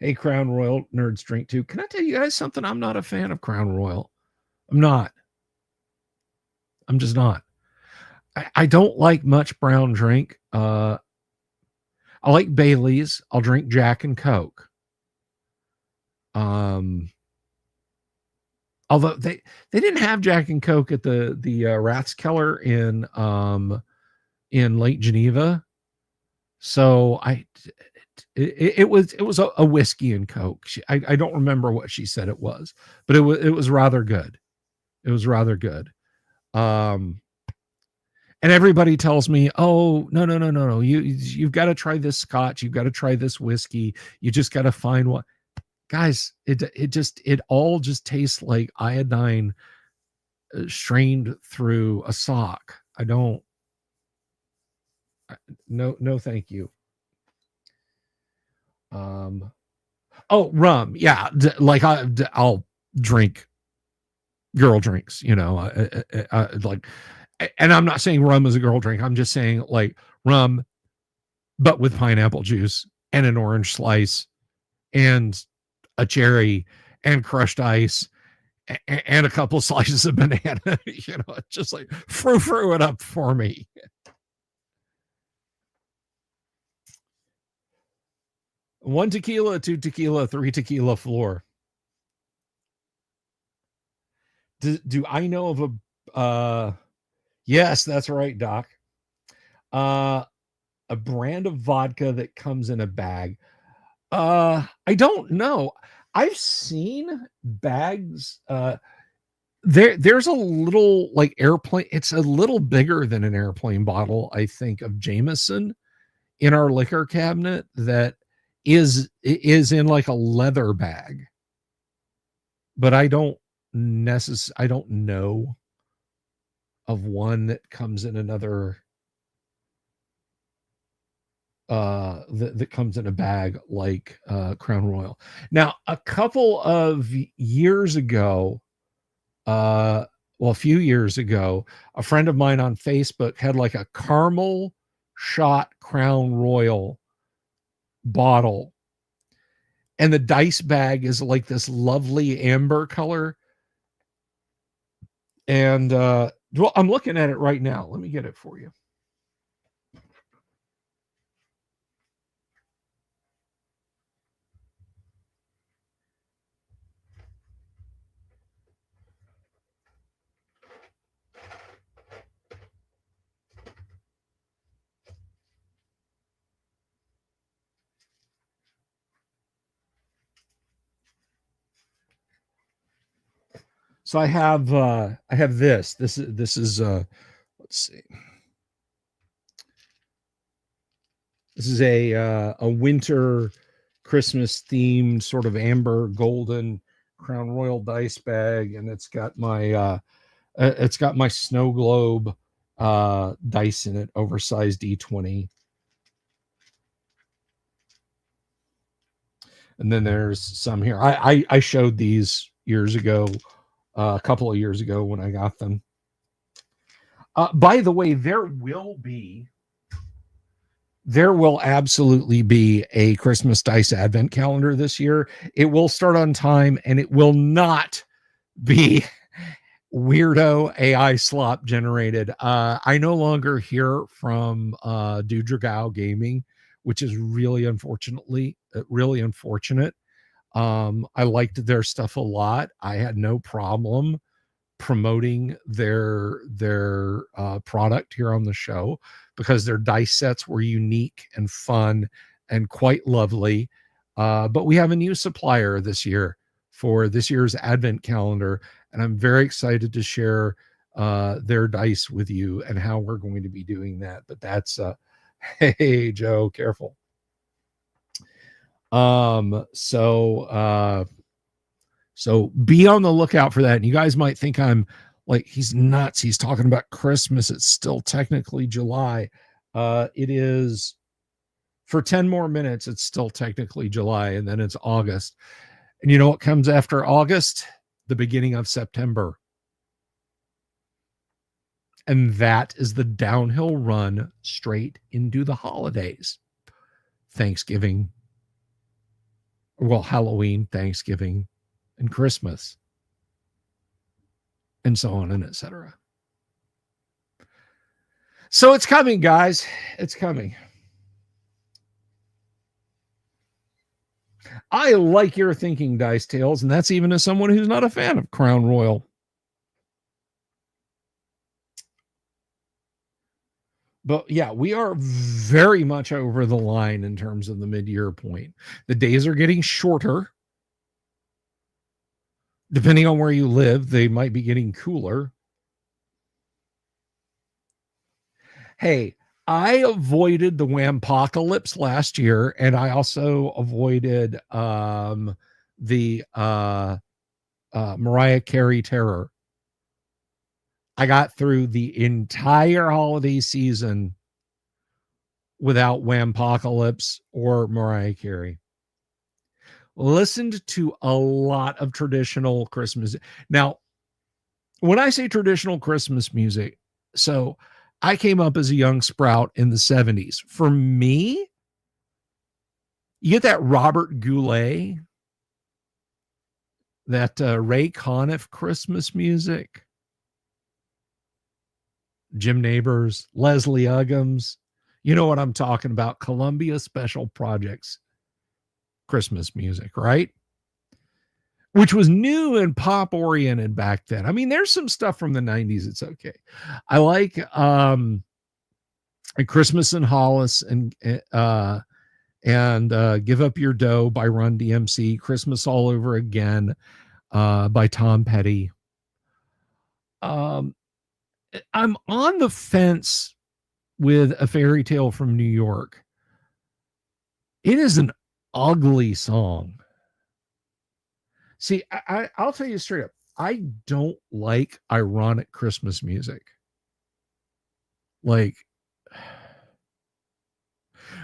Hey, Crown Royal nerds drink too. Can I tell you guys something? I'm not a fan of Crown Royal. I'm not. I'm just not. I don't like much brown drink. I like Bailey's. I'll drink Jack and Coke. Although they didn't have Jack and Coke at the Rathskeller in Lake Geneva, so it was a whiskey and Coke. I don't remember what she said it was, but it was rather good. It was rather good. And everybody tells me, oh, no. You've got to try this scotch. You've got to try this whiskey. You just got to find what. Guys, it all just tastes like iodine strained through a sock. No, thank you. Oh, rum. Yeah. Like I'll drink girl drinks, like, and I'm not saying rum is a girl drink. I'm just saying like rum, but with pineapple juice and an orange slice and a cherry and crushed ice and a couple slices of banana. Just like frou it up for me. One tequila, two tequila, three tequila floor. Do I know of a yes, that's right, Doc. A brand of vodka that comes in a bag. I don't know. I've seen bags. There's a little like airplane. It's a little bigger than an airplane bottle, I think, of Jameson in our liquor cabinet that is in like a leather bag. But I don't know of one that comes in another that comes in a bag like Crown Royal. Now, a couple of years ago, a few years ago, a friend of mine on Facebook had like a caramel shot Crown Royal bottle, and the dice bag is like this lovely amber color. And well, I'm looking at it right now. Let me get it for you. So I have this. This is let's see. This is a winter Christmas themed sort of amber golden Crown Royal dice bag, and it's got my snow globe dice in it, oversized D20. And then there's some here. I showed these years ago, a couple of years ago when I got them. By the way, there will absolutely be a Christmas Dice Advent calendar this year. It will start on time, and it will not be weirdo AI slop generated. I no longer hear from Dudragao Gaming, which is really really unfortunate. I liked their stuff a lot. I had no problem promoting their product here on the show because their dice sets were unique and fun and quite lovely. But we have a new supplier this year for this year's Advent calendar, and I'm very excited to share their dice with you and how we're going to be doing that. But that's hey Joe, careful. So be on the lookout for that. And you guys might think I'm like, he's nuts. He's talking about Christmas. It's still technically July. It is for 10 more minutes. It's still technically July, and then it's August. And you know what comes after August? The beginning of September. And that is the downhill run straight into the holidays. Thanksgiving, well, Halloween, Thanksgiving, and Christmas, and so on and etc. So it's coming, guys. It's coming. I like your thinking, Dice Tales, and that's even as someone who's not a fan of Crown Royal. But yeah, we are very much over the line in terms of the mid-year point. The days are getting shorter. Depending on where you live, they might be getting cooler. Hey, I avoided the Whampocalypse last year, and I also avoided the Mariah Carey Terror. I got through the entire holiday season without Whampocalypse or Mariah Carey. Listened to a lot of traditional Christmas. Now, when I say traditional Christmas music, so I came up as a young sprout in the 70s. For me, you get that Robert Goulet, that Ray Conniff Christmas music, Jim Neighbors, Leslie Uggams. You know what I'm talking about. Columbia Special Projects Christmas music, right? Which was new and pop oriented back then. I mean, there's some stuff from the 90s. It's okay. I like Christmas in Hollis and Give Up Your Dough by Run DMC, Christmas All Over Again by Tom Petty. I'm on the fence with A Fairy Tale from New York. It is an ugly song. See, I'll tell you straight up, I don't like ironic Christmas music. Like,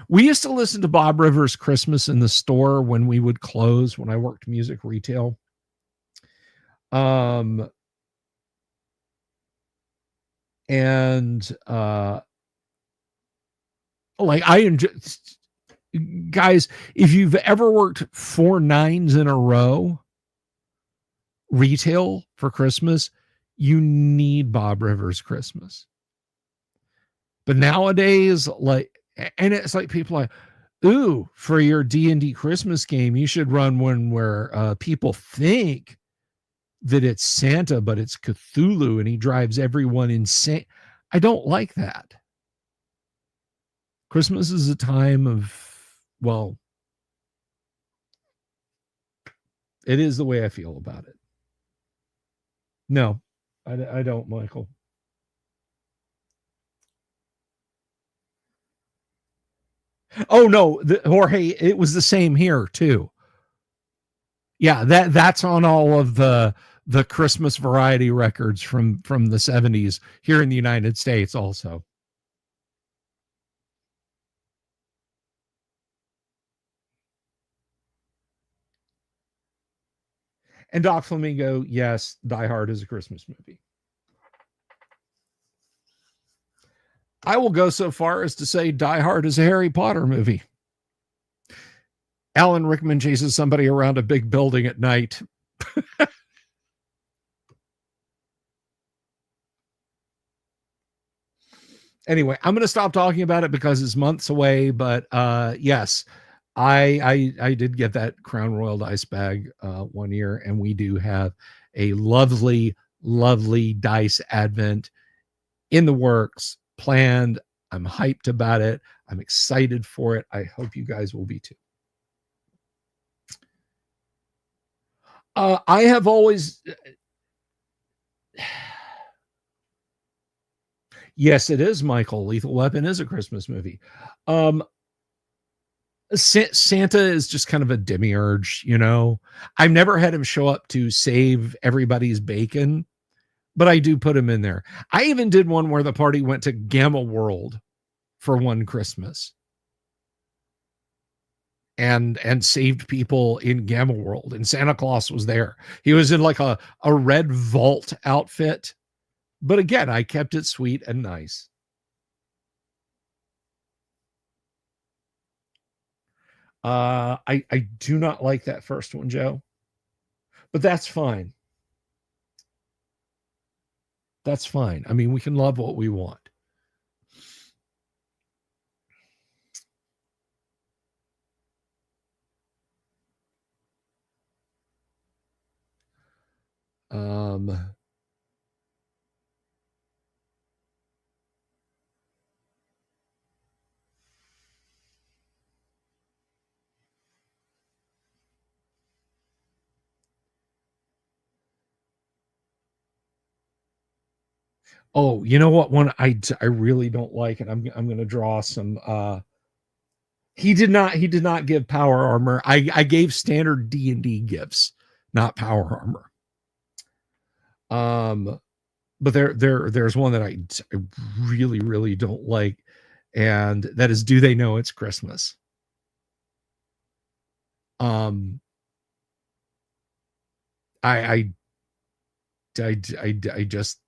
we used to listen to Bob Rivers' Christmas in the store when we would close, when I worked music retail. Like, I enjoy, guys, if you've ever worked 4 9s in a row retail for Christmas, you need Bob Rivers' Christmas. But nowadays, like, and it's like people are like, ooh, for your D&D Christmas game, you should run one where people think that it's Santa, but it's Cthulhu, and he drives everyone insane. I don't like that. Christmas is a time of, well, it is the way I feel about it. No, I don't, Michael. Oh no, Jorge, it was the same here too. Yeah, that's on all of the Christmas variety records from the 70s here in the United States also. And Doc Flamingo, yes, Die Hard is a Christmas movie. I will go so far as to say Die Hard is a Harry Potter movie. Alan Rickman chases somebody around a big building at night. Anyway, I'm going to stop talking about it because it's months away. But yes, I did get that Crown Royal dice bag one year, and we do have a lovely, lovely dice advent in the works, planned. I'm hyped about it. I'm excited for it. I hope you guys will be too. I have always. Yes, it is, Michael. Lethal Weapon is a Christmas movie. Santa is just kind of a demiurge, you know. I've never had him show up to save everybody's bacon, but I do put him in there. I even did one where the party went to Gamma World for one Christmas and saved people in Gamma World, and Santa Claus was there. He was in like a red vault outfit, but again, I kept it sweet and nice. I do not like that first one, Joe, but that's fine. That's fine. I mean, we can love what we want. Oh, you know what one I really don't like, and I'm going to draw some. He did not give power armor. I gave standard D&D gifts, not power armor. But there's one that I really don't like, and that is, do they know it's Christmas? I just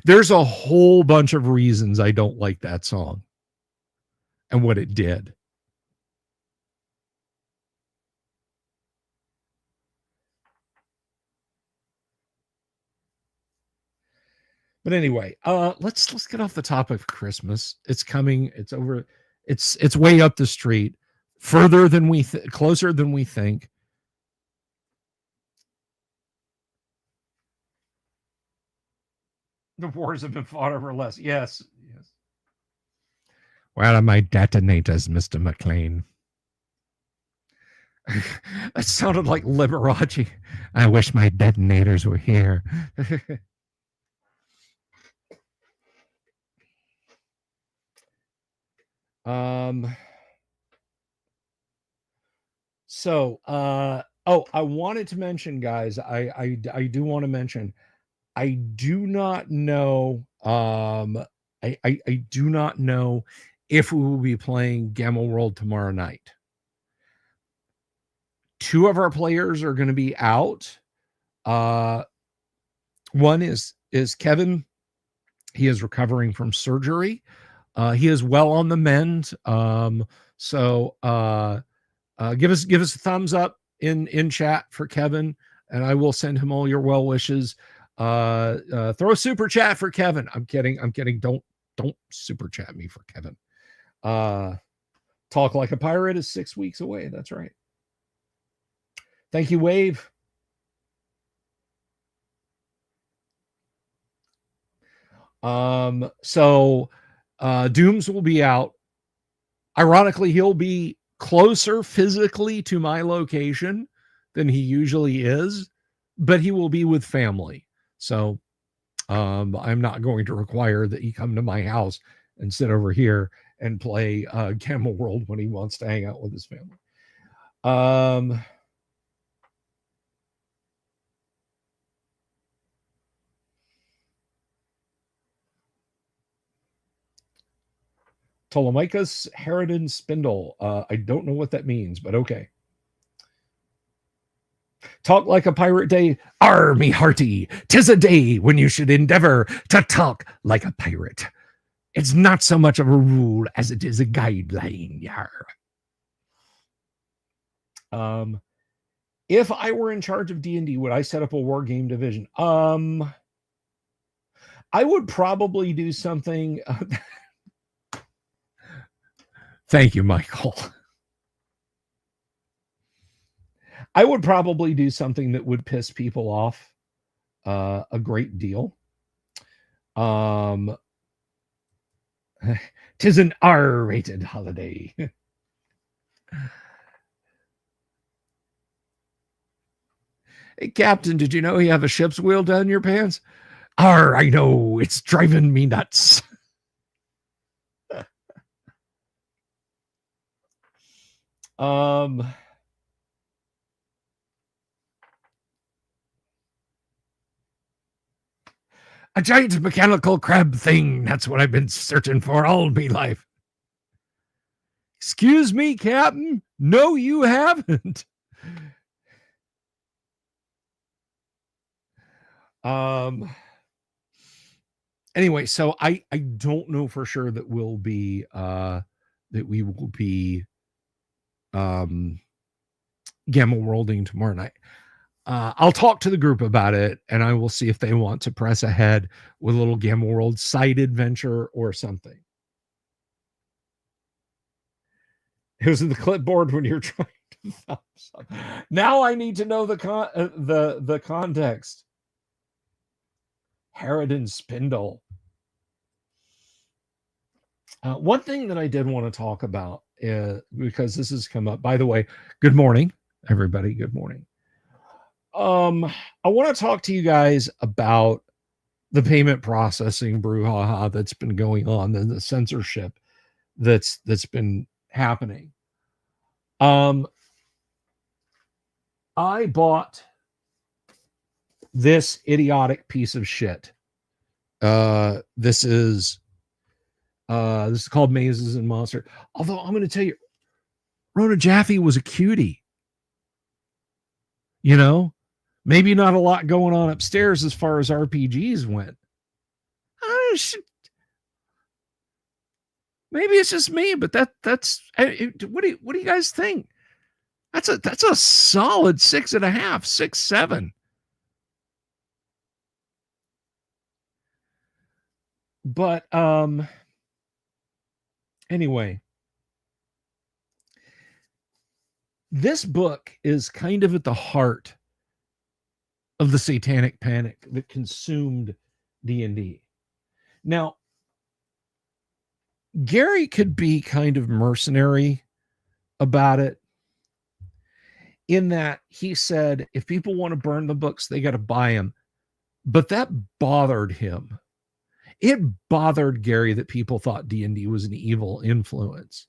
there's a whole bunch of reasons I don't like that song and what it did. But anyway, let's get off the topic of Christmas. It's coming. It's over. It's way up the street, further than we closer than we think. The wars have been fought over less. Yes. Where are my detonators, Mr. McLean? That sounded like Liberace. I wish my detonators were here. So I wanted to mention, guys, I do want to mention, I do not know I do not know if we will be playing Gamma World tomorrow night. Two of our players are going to be out. One is Kevin. He is recovering from surgery. He is well on the mend. So give us a thumbs up in chat for Kevin, and I will send him all your well wishes. Throw a super chat for Kevin. I'm kidding. Don't super chat me for Kevin. Talk Like a Pirate is 6 weeks away. That's right. Thank you, Wave. So Dooms will be out. Ironically, he'll be closer physically to my location than he usually is, but he will be with family. So I'm not going to require that he come to my house and sit over here and play Gamma World when he wants to hang out with his family. Ptolemachus Herodin Spindle. I don't know what that means, but okay. Talk like a pirate day. Arr, me hearty, 'tis a day when you should endeavor to talk like a pirate. It's not so much of a rule as it is a guideline. Yar. If I were in charge of D&D, would I set up a war game division? I would probably do something. Thank you, Michael. I would probably do something that would piss people off a great deal. 'Tis an R-rated holiday. Hey, Captain, did you know you have a ship's wheel down your pants? Arr, I know, it's driving me nuts. A giant mechanical crab thing. That's what I've been searching for all my life. Excuse me, Captain. No, you haven't. Anyway, so I don't know for sure that we will be gamma worlding tomorrow night. I'll talk to the group about it, and I will see if they want to press ahead with a little Gamma World side adventure or something. It was in the clipboard when you're trying to thumbs up. Now I need to know the context. Harridan Spindle. One thing that I did want to talk about, because this has come up. By the way, good morning, everybody. Good morning. I want to talk to you guys about the payment processing brouhaha that's been going on and the censorship that's been happening. I bought this idiotic piece of shit. This is called Mazes and Monsters. Although I'm going to tell you, Rona Jaffe was a cutie. You know, maybe not a lot going on upstairs as far as RPGs went. Maybe it's just me, but that's what do you guys think? That's a solid 6.5, 6.7. But anyway, this book is kind of at the heart of the satanic panic that consumed D&D. Now, Gary could be kind of mercenary about it, in that he said, if people want to burn the books, they got to buy them. But that bothered him. It bothered Gary that people thought D&D was an evil influence.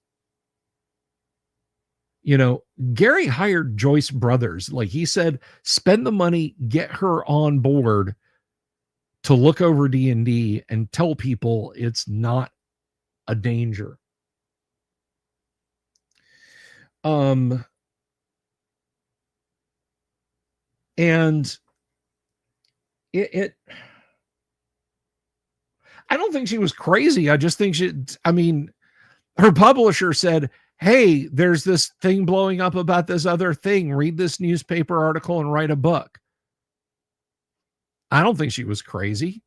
You know, Gary hired Joyce Brothers. Like he said, spend the money, get her on board to look over D&D and tell people it's not a danger. And it I don't think she was crazy. I just think her publisher said, hey, there's this thing blowing up about this other thing. Read this newspaper article and write a book. I don't think she was crazy.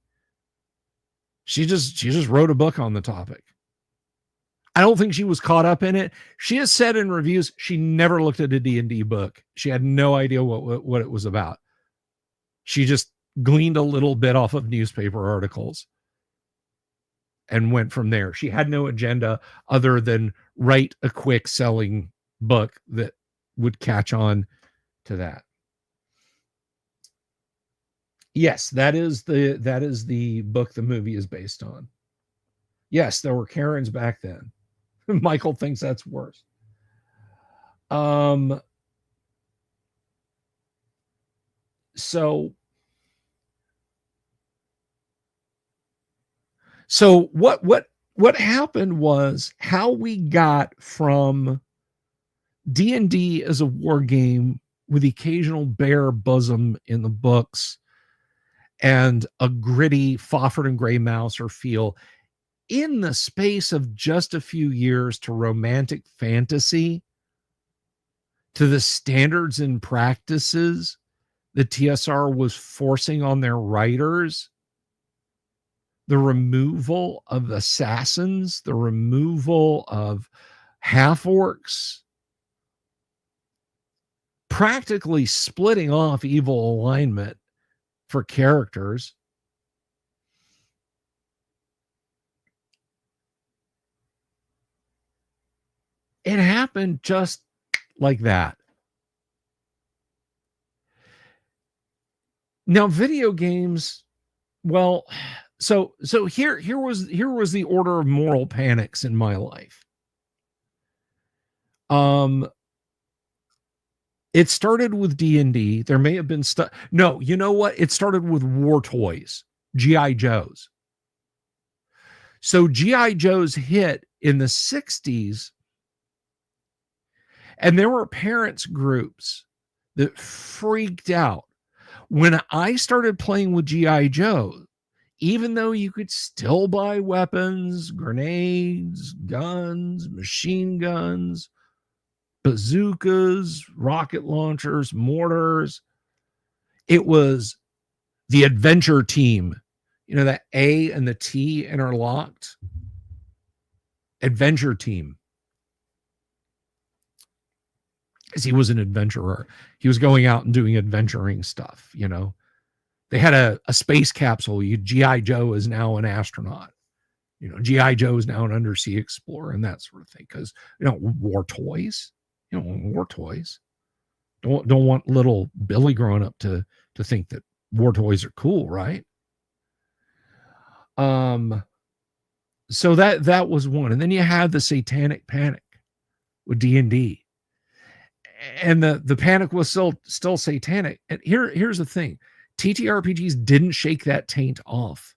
She just wrote a book on the topic. I don't think she was caught up in it. She has said in reviews she never looked at a D&D book. She had no idea what it was about. She just gleaned a little bit off of newspaper articles and went from there. She had no agenda other than write a quick selling book that would catch on to that. Yes, that is the book the movie is based on. Yes, there were Karens back then. Michael thinks that's worse. So what happened was how we got from D&D as a war game with the occasional bare bosom in the books and a gritty Fafhrd and Grey Mouser feel in the space of just a few years to romantic fantasy, to the standards and practices that TSR was forcing on their writers, the removal of assassins, the removal of half-orcs, practically splitting off evil alignment for characters. It happened just like that. Now, video games, well, so here was the order of moral panics in my life. It started with D&D. There may have been stuff. No, you know what? It started with war toys, G.I. Joes. So G.I. Joes hit in the 60s, and there were parents groups that freaked out when I started playing with G.I. Joe. Even though you could still buy weapons, grenades, guns, machine guns, bazookas, rocket launchers, mortars, it was the adventure team. You know, that A and the T interlocked. Adventure team. Because he was an adventurer. He was going out and doing adventuring stuff, you know. They had a space capsule. G.I. Joe is now an astronaut. You know, G.I. Joe is now an undersea explorer and that sort of thing. Because, you know, war toys. You know, war toys. Don't want little Billy growing up to think that war toys are cool, right? So that was one. And then you had the satanic panic with D&D. And the panic was still satanic. And here's the thing. TTRPGs didn't shake that taint off.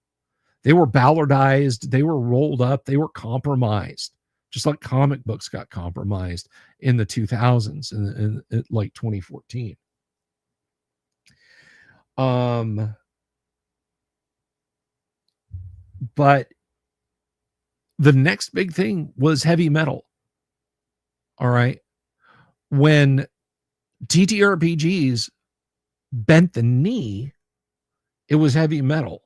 They were ballardized, they were rolled up, they were compromised, just like comic books got compromised in the 2000s in like 2014. But the next big thing was heavy metal. All right. When TTRPGs bent the knee, it was heavy metal.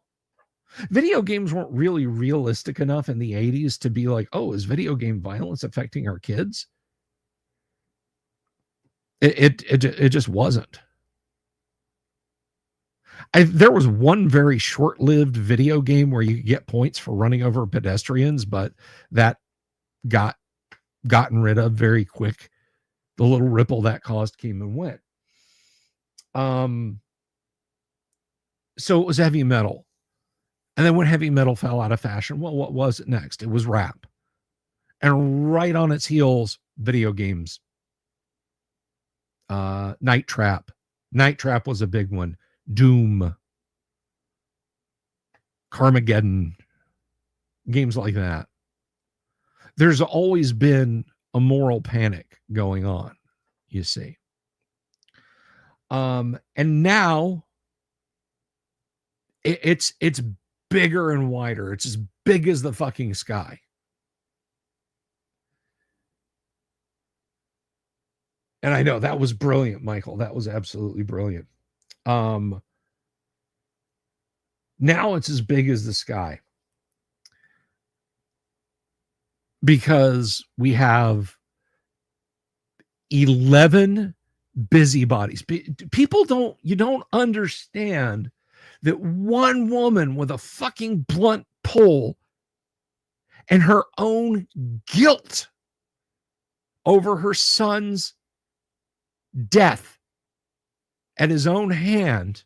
Video games weren't really realistic enough in the 80s to be like, oh, is video game violence affecting our kids? It just wasn't. There was one very short-lived video game where you get points for running over pedestrians, but that gotten rid of very quick. The little ripple that caused came and went. So it was heavy metal. And then when heavy metal fell out of fashion, well, what was it next? It was rap. And right on its heels, video games. Night Trap. Night Trap was a big one. Doom. Carmageddon. Games like that. There's always been a moral panic going on, you see. And now it's bigger and wider. It's as big as the fucking sky. And I know that was brilliant, Michael. That was absolutely brilliant. Now it's as big as the sky. Because we have 11 busybodies. You don't understand that one woman with a fucking blunt pole and her own guilt over her son's death at his own hand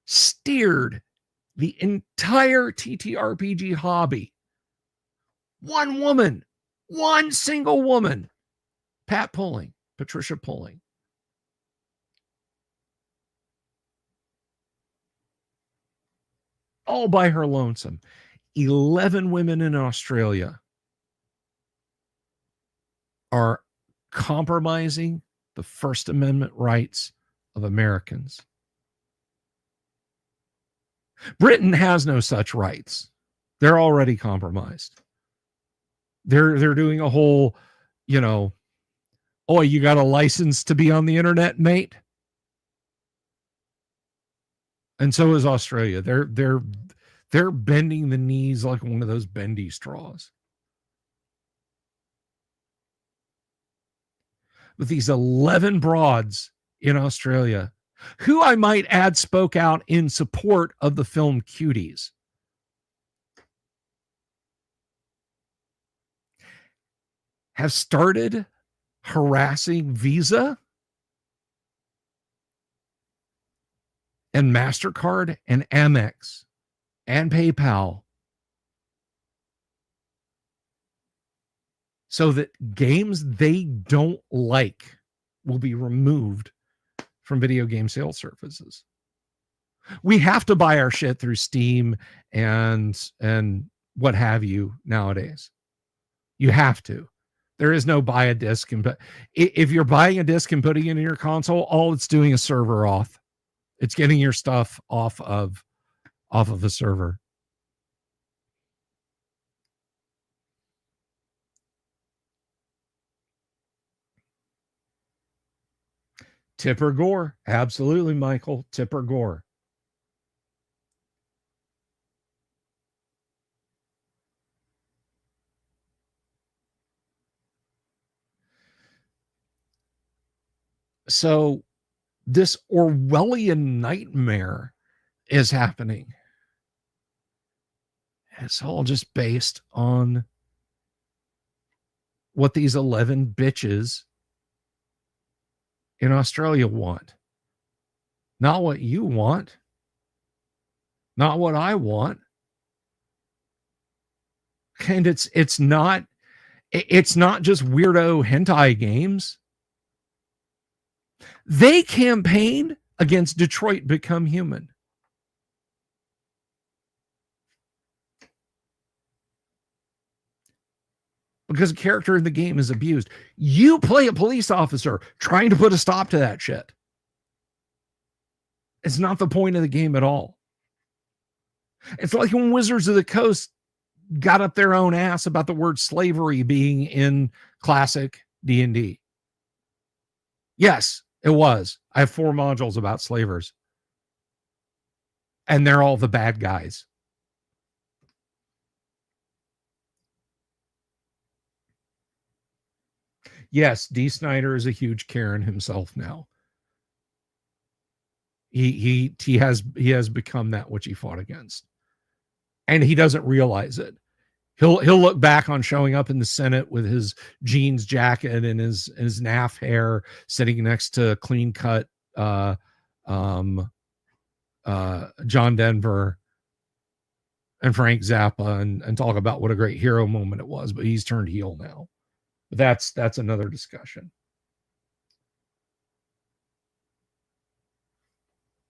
steered the entire TTRPG hobby. One woman, one single woman, Patricia Pulling. All by her lonesome. 11 women in Australia are compromising the First Amendment rights of Americans. Britain has no such rights. They're already compromised. They're doing a whole, oh, you got a license to be on the internet, mate? And so is Australia. They're bending the knees like one of those bendy straws. With these 11 broads in Australia, who I might add spoke out in support of the film Cuties. Have started harassing Visa and MasterCard and Amex and PayPal so that games they don't like will be removed from video game sales services. We have to buy our shit through Steam and what have you nowadays. You have to. There is no buy a disc, but if you're buying a disc and putting it in your console, all it's doing is server auth. It's getting your stuff off of a server. Tipper Gore. Absolutely, Michael. Tipper Gore. So this Orwellian nightmare is happening. It's all just based on what these 11 bitches in Australia want. Not what you want. Not what I want. And it's not just weirdo hentai games. They campaigned against Detroit Become Human. Because a character in the game is abused. You play a police officer trying to put a stop to that shit. It's not the point of the game at all. It's like when Wizards of the Coast got up their own ass about the word slavery being in classic D&D. Yes, it was. I have 4 modules about slavers. And they're all the bad guys. Yes, D. Snyder is a huge Karen himself now. He has become that which he fought against. And he doesn't realize it. He'll look back on showing up in the Senate with his jeans jacket and his naff hair sitting next to clean cut John Denver and Frank Zappa and talk about what a great hero moment it was, but he's turned heel now. But that's another discussion.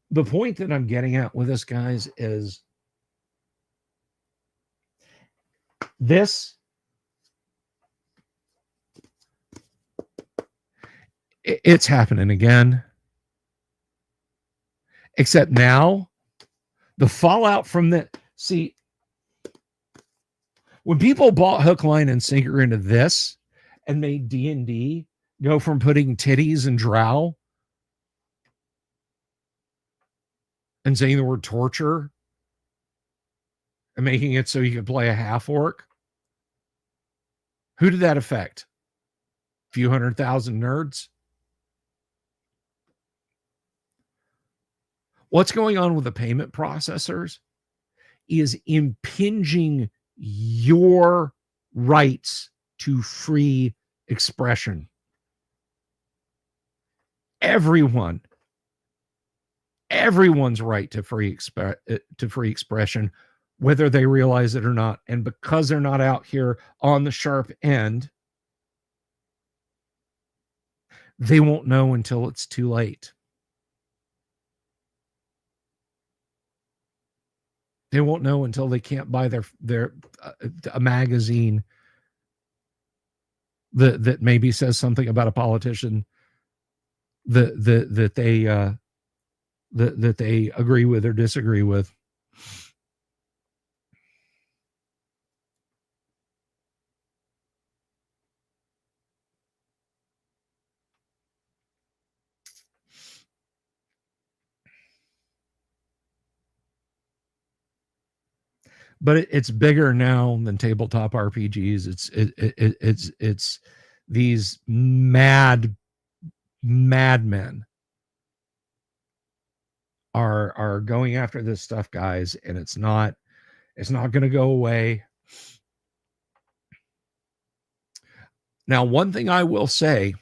The point that I'm getting at with this, guys, is it's happening again. Except now, the fallout from when people bought hook, line, and sinker into this and made D&D go from putting titties and drow and saying the word torture and making it so you could play a half orc, who did that affect? A few 100,000 nerds? What's going on with the payment processors is impinging your rights to free expression. Everyone's right to free expression, whether they realize it or not. And because they're not out here on the sharp end, they won't know until it's too late. They won't know until they can't buy a magazine that maybe says something about a politician that they agree with or disagree with. But it's bigger now than tabletop RPGs. It's these madmen are going after this stuff, guys, and it's not going to go away. Now, one thing I will say,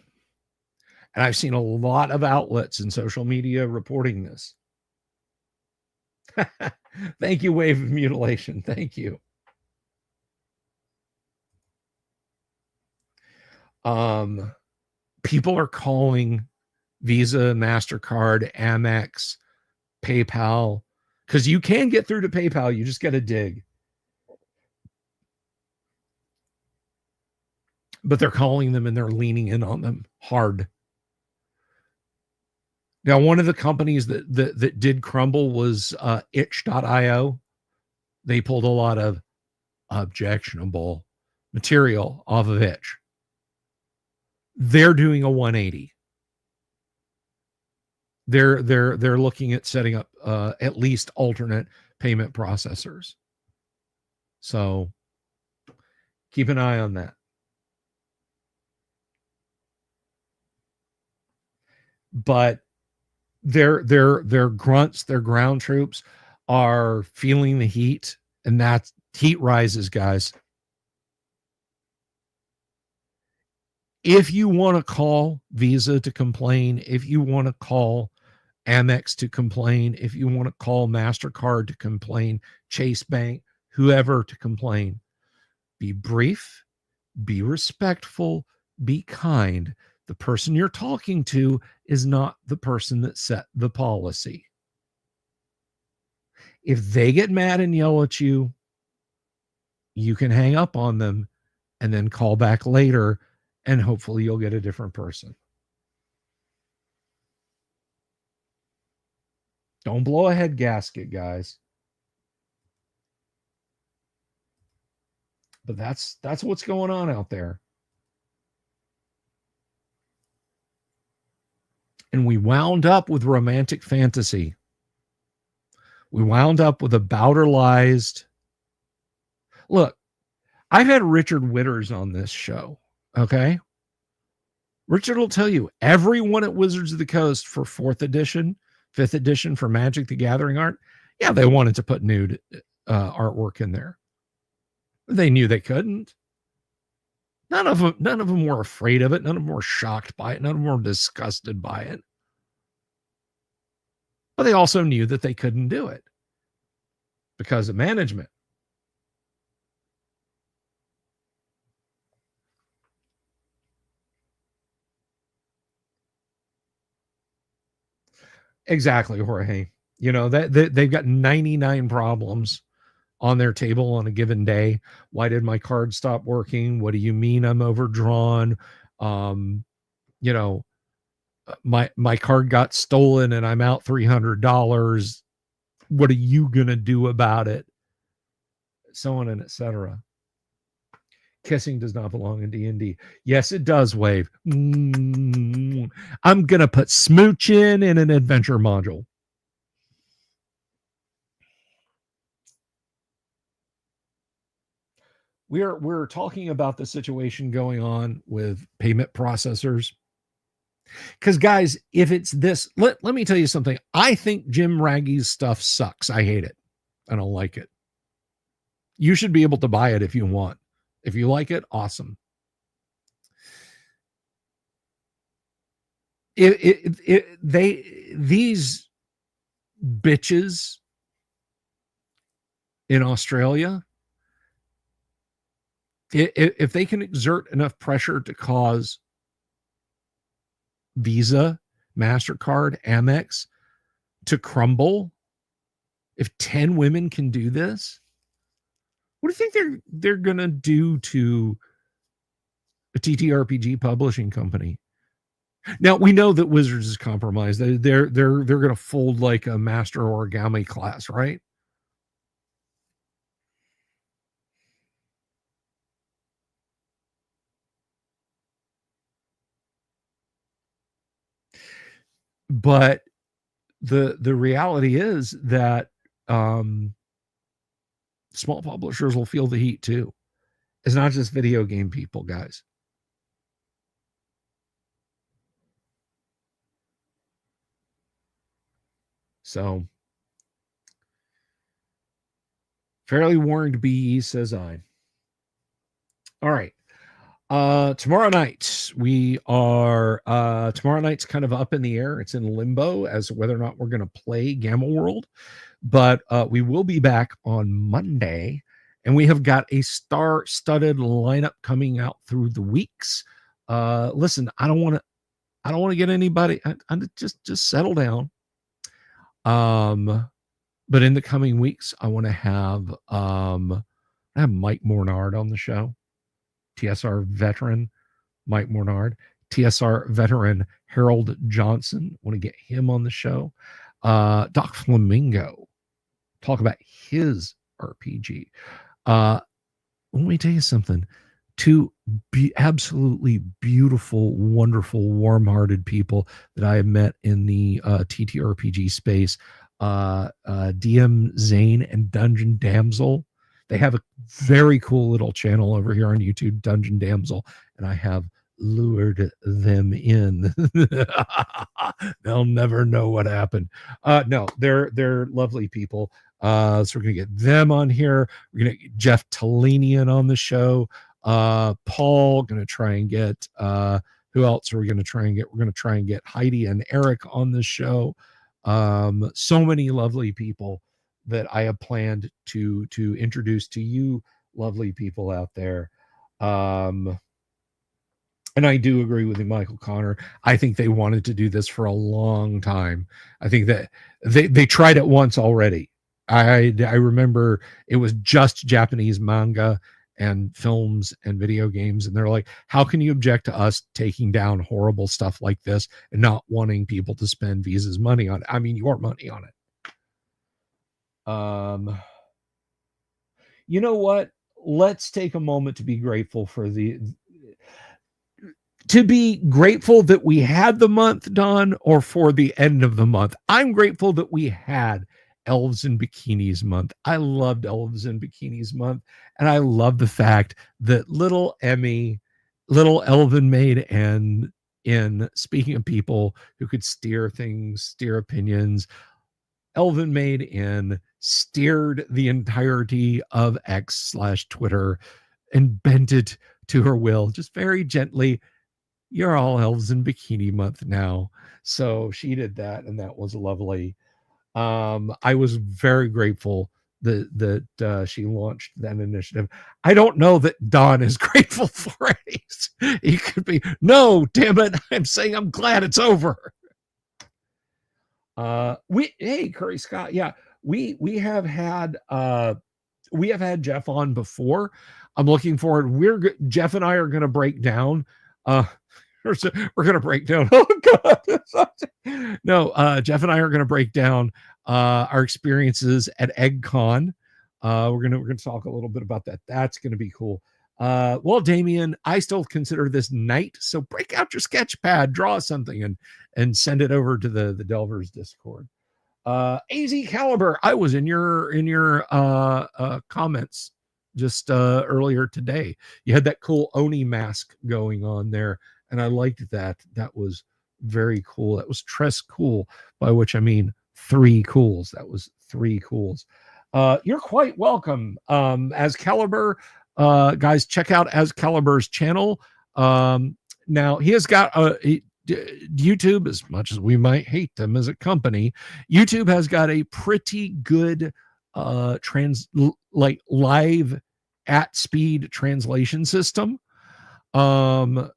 and I've seen a lot of outlets in social media reporting this. Thank you, Wave of Mutilation. Thank you. People are calling Visa, MasterCard, Amex, PayPal, because you can get through to PayPal. You just got to dig. But they're calling them and they're leaning in on them hard. Now, one of the companies that did crumble was itch.io. They pulled a lot of objectionable material off of itch. They're doing a 180. They're looking at setting up at least alternate payment processors. So keep an eye on that. But their grunts, their ground troops are feeling the heat, and that heat rises, guys. If you want to call Visa to complain, if you want to call Amex to complain, if you want to call MasterCard to complain, Chase Bank, whoever to complain, be brief, be respectful, be kind. The person you're talking to is not the person that set the policy. If they get mad and yell at you, you can hang up on them and then call back later, and hopefully you'll get a different person. Don't blow a head gasket, guys. But that's what's going on out there. And we wound up with romantic fantasy. We wound up with a bowderlized. Look, I've had Richard Witters on this show. Okay. Richard will tell you everyone at Wizards of the Coast for 4th edition, 5th edition for Magic the Gathering art. Yeah, they wanted to put nude artwork in there. They knew they couldn't. None of them were afraid of it. None of them were shocked by it. None of them were disgusted by it. But they also knew that they couldn't do it because of management. Exactly, Jorge. You know, that they've got 99 problems on their table on a given day. Why did my card stop working? What do you mean I'm overdrawn? You know, my card got stolen and I'm out $300. What are you going to do about it? So on and etc. Kissing does not belong in D&D. Yes, it does, Wave. I'm going to put smooching in an adventure module. We're talking about the situation going on with payment processors. Because, guys, if it's this, let me tell you something. I think Jim Raggy's stuff sucks. I hate it. I don't like it. You should be able to buy it if you want. If you like it, awesome. These bitches in Australia, if they can exert enough pressure to cause Visa, MasterCard, Amex to crumble, if 10 women can do this, what do you think they're going to do to a TTRPG publishing company? Now we know that Wizards is compromised. They're going to fold like a master origami class, right? But the reality is that small publishers will feel the heat too. It's not just video game people, guys. So, fairly warned be, says I. All right. Tomorrow night tomorrow night's kind of up in the air. It's in limbo as to whether or not we're going to play Gamma World, but we will be back on Monday, and we have got a star-studded lineup coming out through the weeks. Listen, I don't want to get anybody. I just settle down. But in the coming weeks, I want to have Mike Mornard on the show. TSR veteran Mike Mornard, TSR veteran Harold Johnson. Want to get him on the show. Doc Flamingo, talk about his RPG. Let me tell you something. Two absolutely beautiful, wonderful, warm-hearted people that I have met in the TTRPG space. DM Zane and Dungeon Damsel. They have a very cool little channel over here on YouTube, Dungeon Damsel, and I have lured them in. They'll never know what happened. No, they're lovely people. So we're gonna get them on here. We're gonna get Jeff Talenian on the show. Paul, gonna try and get who else are we gonna try and get? We're gonna try and get Heidi and Eric on the show. So many lovely people that I have planned to introduce to you, lovely people out there. And I do agree with you, Michael Connor. I think they wanted to do this for a long time. I think that they tried it once already. I remember it was just Japanese manga and films and video games, and they're like, how can you object to us taking down horrible stuff like this and not wanting people to spend Visa's money on it? I mean, your money on it. You know what? Let's take a moment to be grateful for that we had the month, Don, or for the end of the month. I'm grateful that we had Elves in Bikinis month. I loved Elves in Bikinis month, and I love the fact that little Emmy, little elven maid, and in speaking of people who could steer things, steer opinions, Elven Maid in steered the entirety of X/Twitter and bent it to her will, just very gently. You're all elves in bikini month now. So she did that, and that was lovely. I was very grateful that she launched that initiative. I don't know that Don is grateful for it. He could be, no, damn it. I'm saying I'm glad it's over. Hey, Curry Scott. Yeah, we have had Jeff on before. I'm looking forward. Jeff and I are going to break down. We're going to break down. Oh God, no. Jeff and I are going to break down our experiences at EggCon. We're going to talk a little bit about that. That's going to be cool. Well, Damien, I still consider this night, so break out your sketch pad, draw something, and send it over to the Delvers Discord. AZ Caliber, I was in your comments just earlier today. You had that cool Oni mask going on there, and I liked that. That was very cool. That was Tress Cool, by which I mean 3 cools. That was 3 cools. You're quite welcome. As Caliber, guys, check out As Caliber's channel. Now he has got YouTube, as much as we might hate them as a company, YouTube has got a pretty good live at speed translation system. So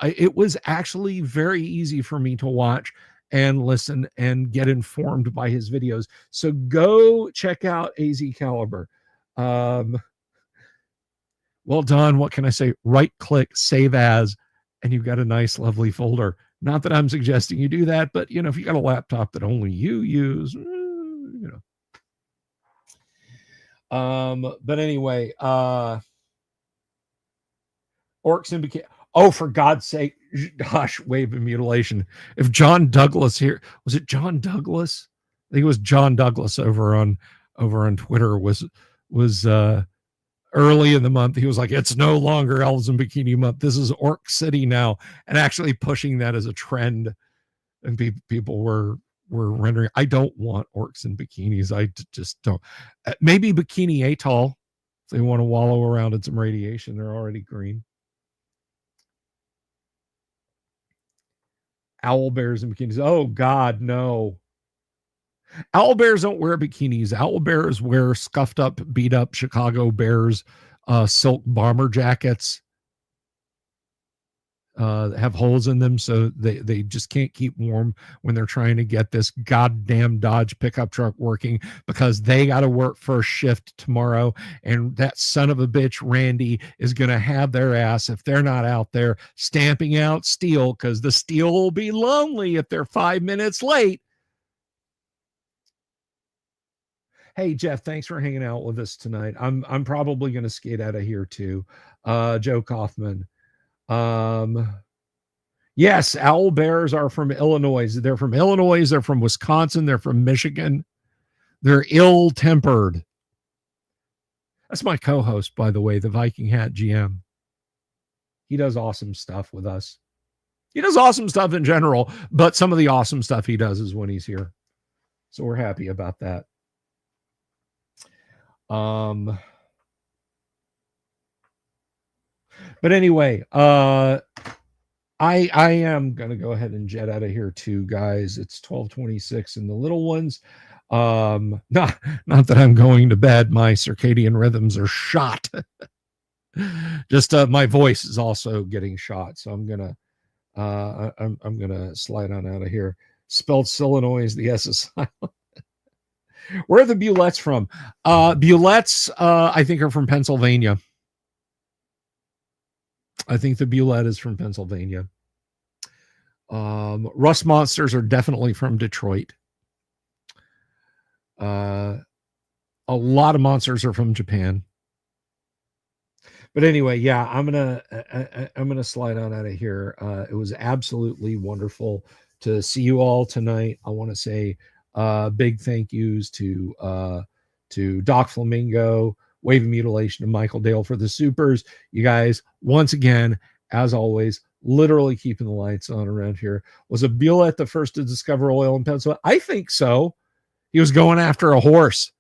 it was actually very easy for me to watch and listen and get informed by his videos. So go check out AZ Caliber. Well, Don, what can I say? Right click, save as, and you've got a nice, lovely folder. Not that I'm suggesting you do that, but if you got a laptop that only you use, But anyway, orcs and bikini. Oh, for God's sake, gosh, wave of mutilation. If John Douglas here, was it John Douglas? I think it was John Douglas over on Twitter was early in the month. He was like, it's no longer Elves in Bikini Month. This is Orc City now, and actually pushing that as a trend. And people were rendering. I don't want orcs in bikinis. I just don't. Maybe Bikini Atoll. If they want to wallow around in some radiation, they're already green. Owl bears in bikinis. Oh God, no. Owl bears don't wear bikinis. Owl bears wear scuffed up, beat up Chicago Bears silk bomber jackets. Have holes in them, so they just can't keep warm when they're trying to get this goddamn Dodge pickup truck working, because they got to work first shift tomorrow, and that son of a bitch Randy is going to have their ass if they're not out there stamping out steel, because the steel will be lonely if they're 5 minutes late. Hey Jeff, thanks for hanging out with us tonight. I'm probably going to skate out of here too. Joe Kaufman. Yes, owl bears are from Illinois. They're from Illinois. They're from Wisconsin. They're from Michigan. They're ill-tempered. That's my co-host, by the way, the Viking Hat GM. He does awesome stuff with us. He does awesome stuff in general, but some of the awesome stuff he does is when he's here. So we're happy about that. But anyway, I am going to go ahead and jet out of here too, guys. It's 12:26 and the little ones. Not that I'm going to bed. My circadian rhythms are shot. Just my voice is also getting shot. So I'm going to slide on out of here. Spelled Illinois, the S is silent. Where are the Bulettes from? Bulettes, I think, are from Pennsylvania. I think the Bulette is from Pennsylvania. Rust Monsters are definitely from Detroit. A lot of monsters are from Japan. But anyway, yeah, I'm gonna slide on out of here. It was absolutely wonderful to see you all tonight. I want to say big thank yous to Doc Flamingo, Wave of Mutilation, and Michael Dale for the supers. You guys, once again, as always, literally keeping the lights on around here. Was a Bulette the first to discover oil in Pennsylvania? I think so. He was going after a horse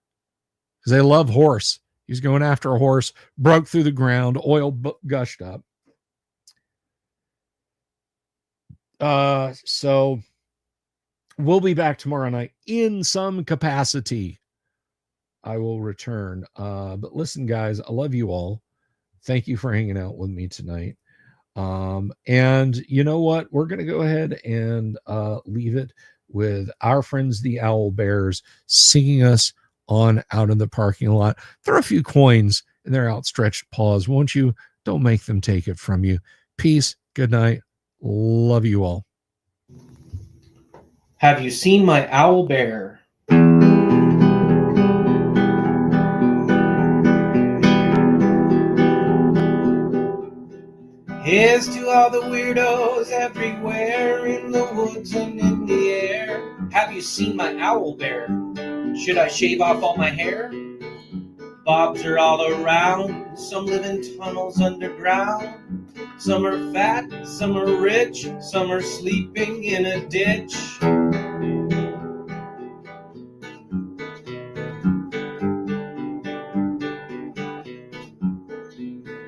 because they love horse. He was going after a horse, broke through the ground, oil gushed up. So we'll be back tomorrow night in some capacity. I will return. But listen, guys, I love you all. Thank you for hanging out with me tonight. And you know what? We're going to go ahead and leave it with our friends, the Owl Bears, singing us on out in the parking lot. Throw a few coins in their outstretched paws, won't you? Don't make them take it from you. Peace. Good night. Love you all. Have you seen my owl bear? Here's to all the weirdos everywhere in the woods and in the air. Have you seen my owl bear? Should I shave off all my hair? Bobs are all around. Some live in tunnels underground. Some are fat, some are rich, some are sleeping in a ditch.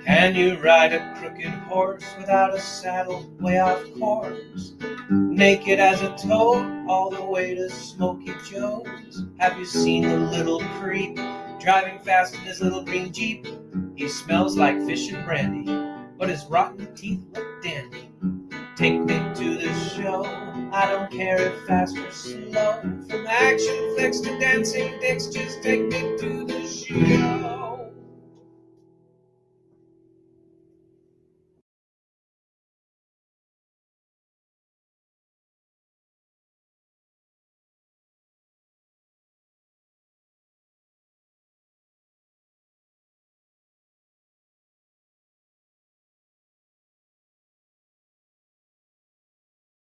Can you ride a crooked horse without a saddle, way off course? Naked as a toad, all the way to Smoky Joe's. Have you seen the little creep driving fast in his little green Jeep? He smells like fish and brandy, but his rotten teeth look dandy. Take me to the show, I don't care if fast or slow. From action flicks to dancing dicks, just take me to the show.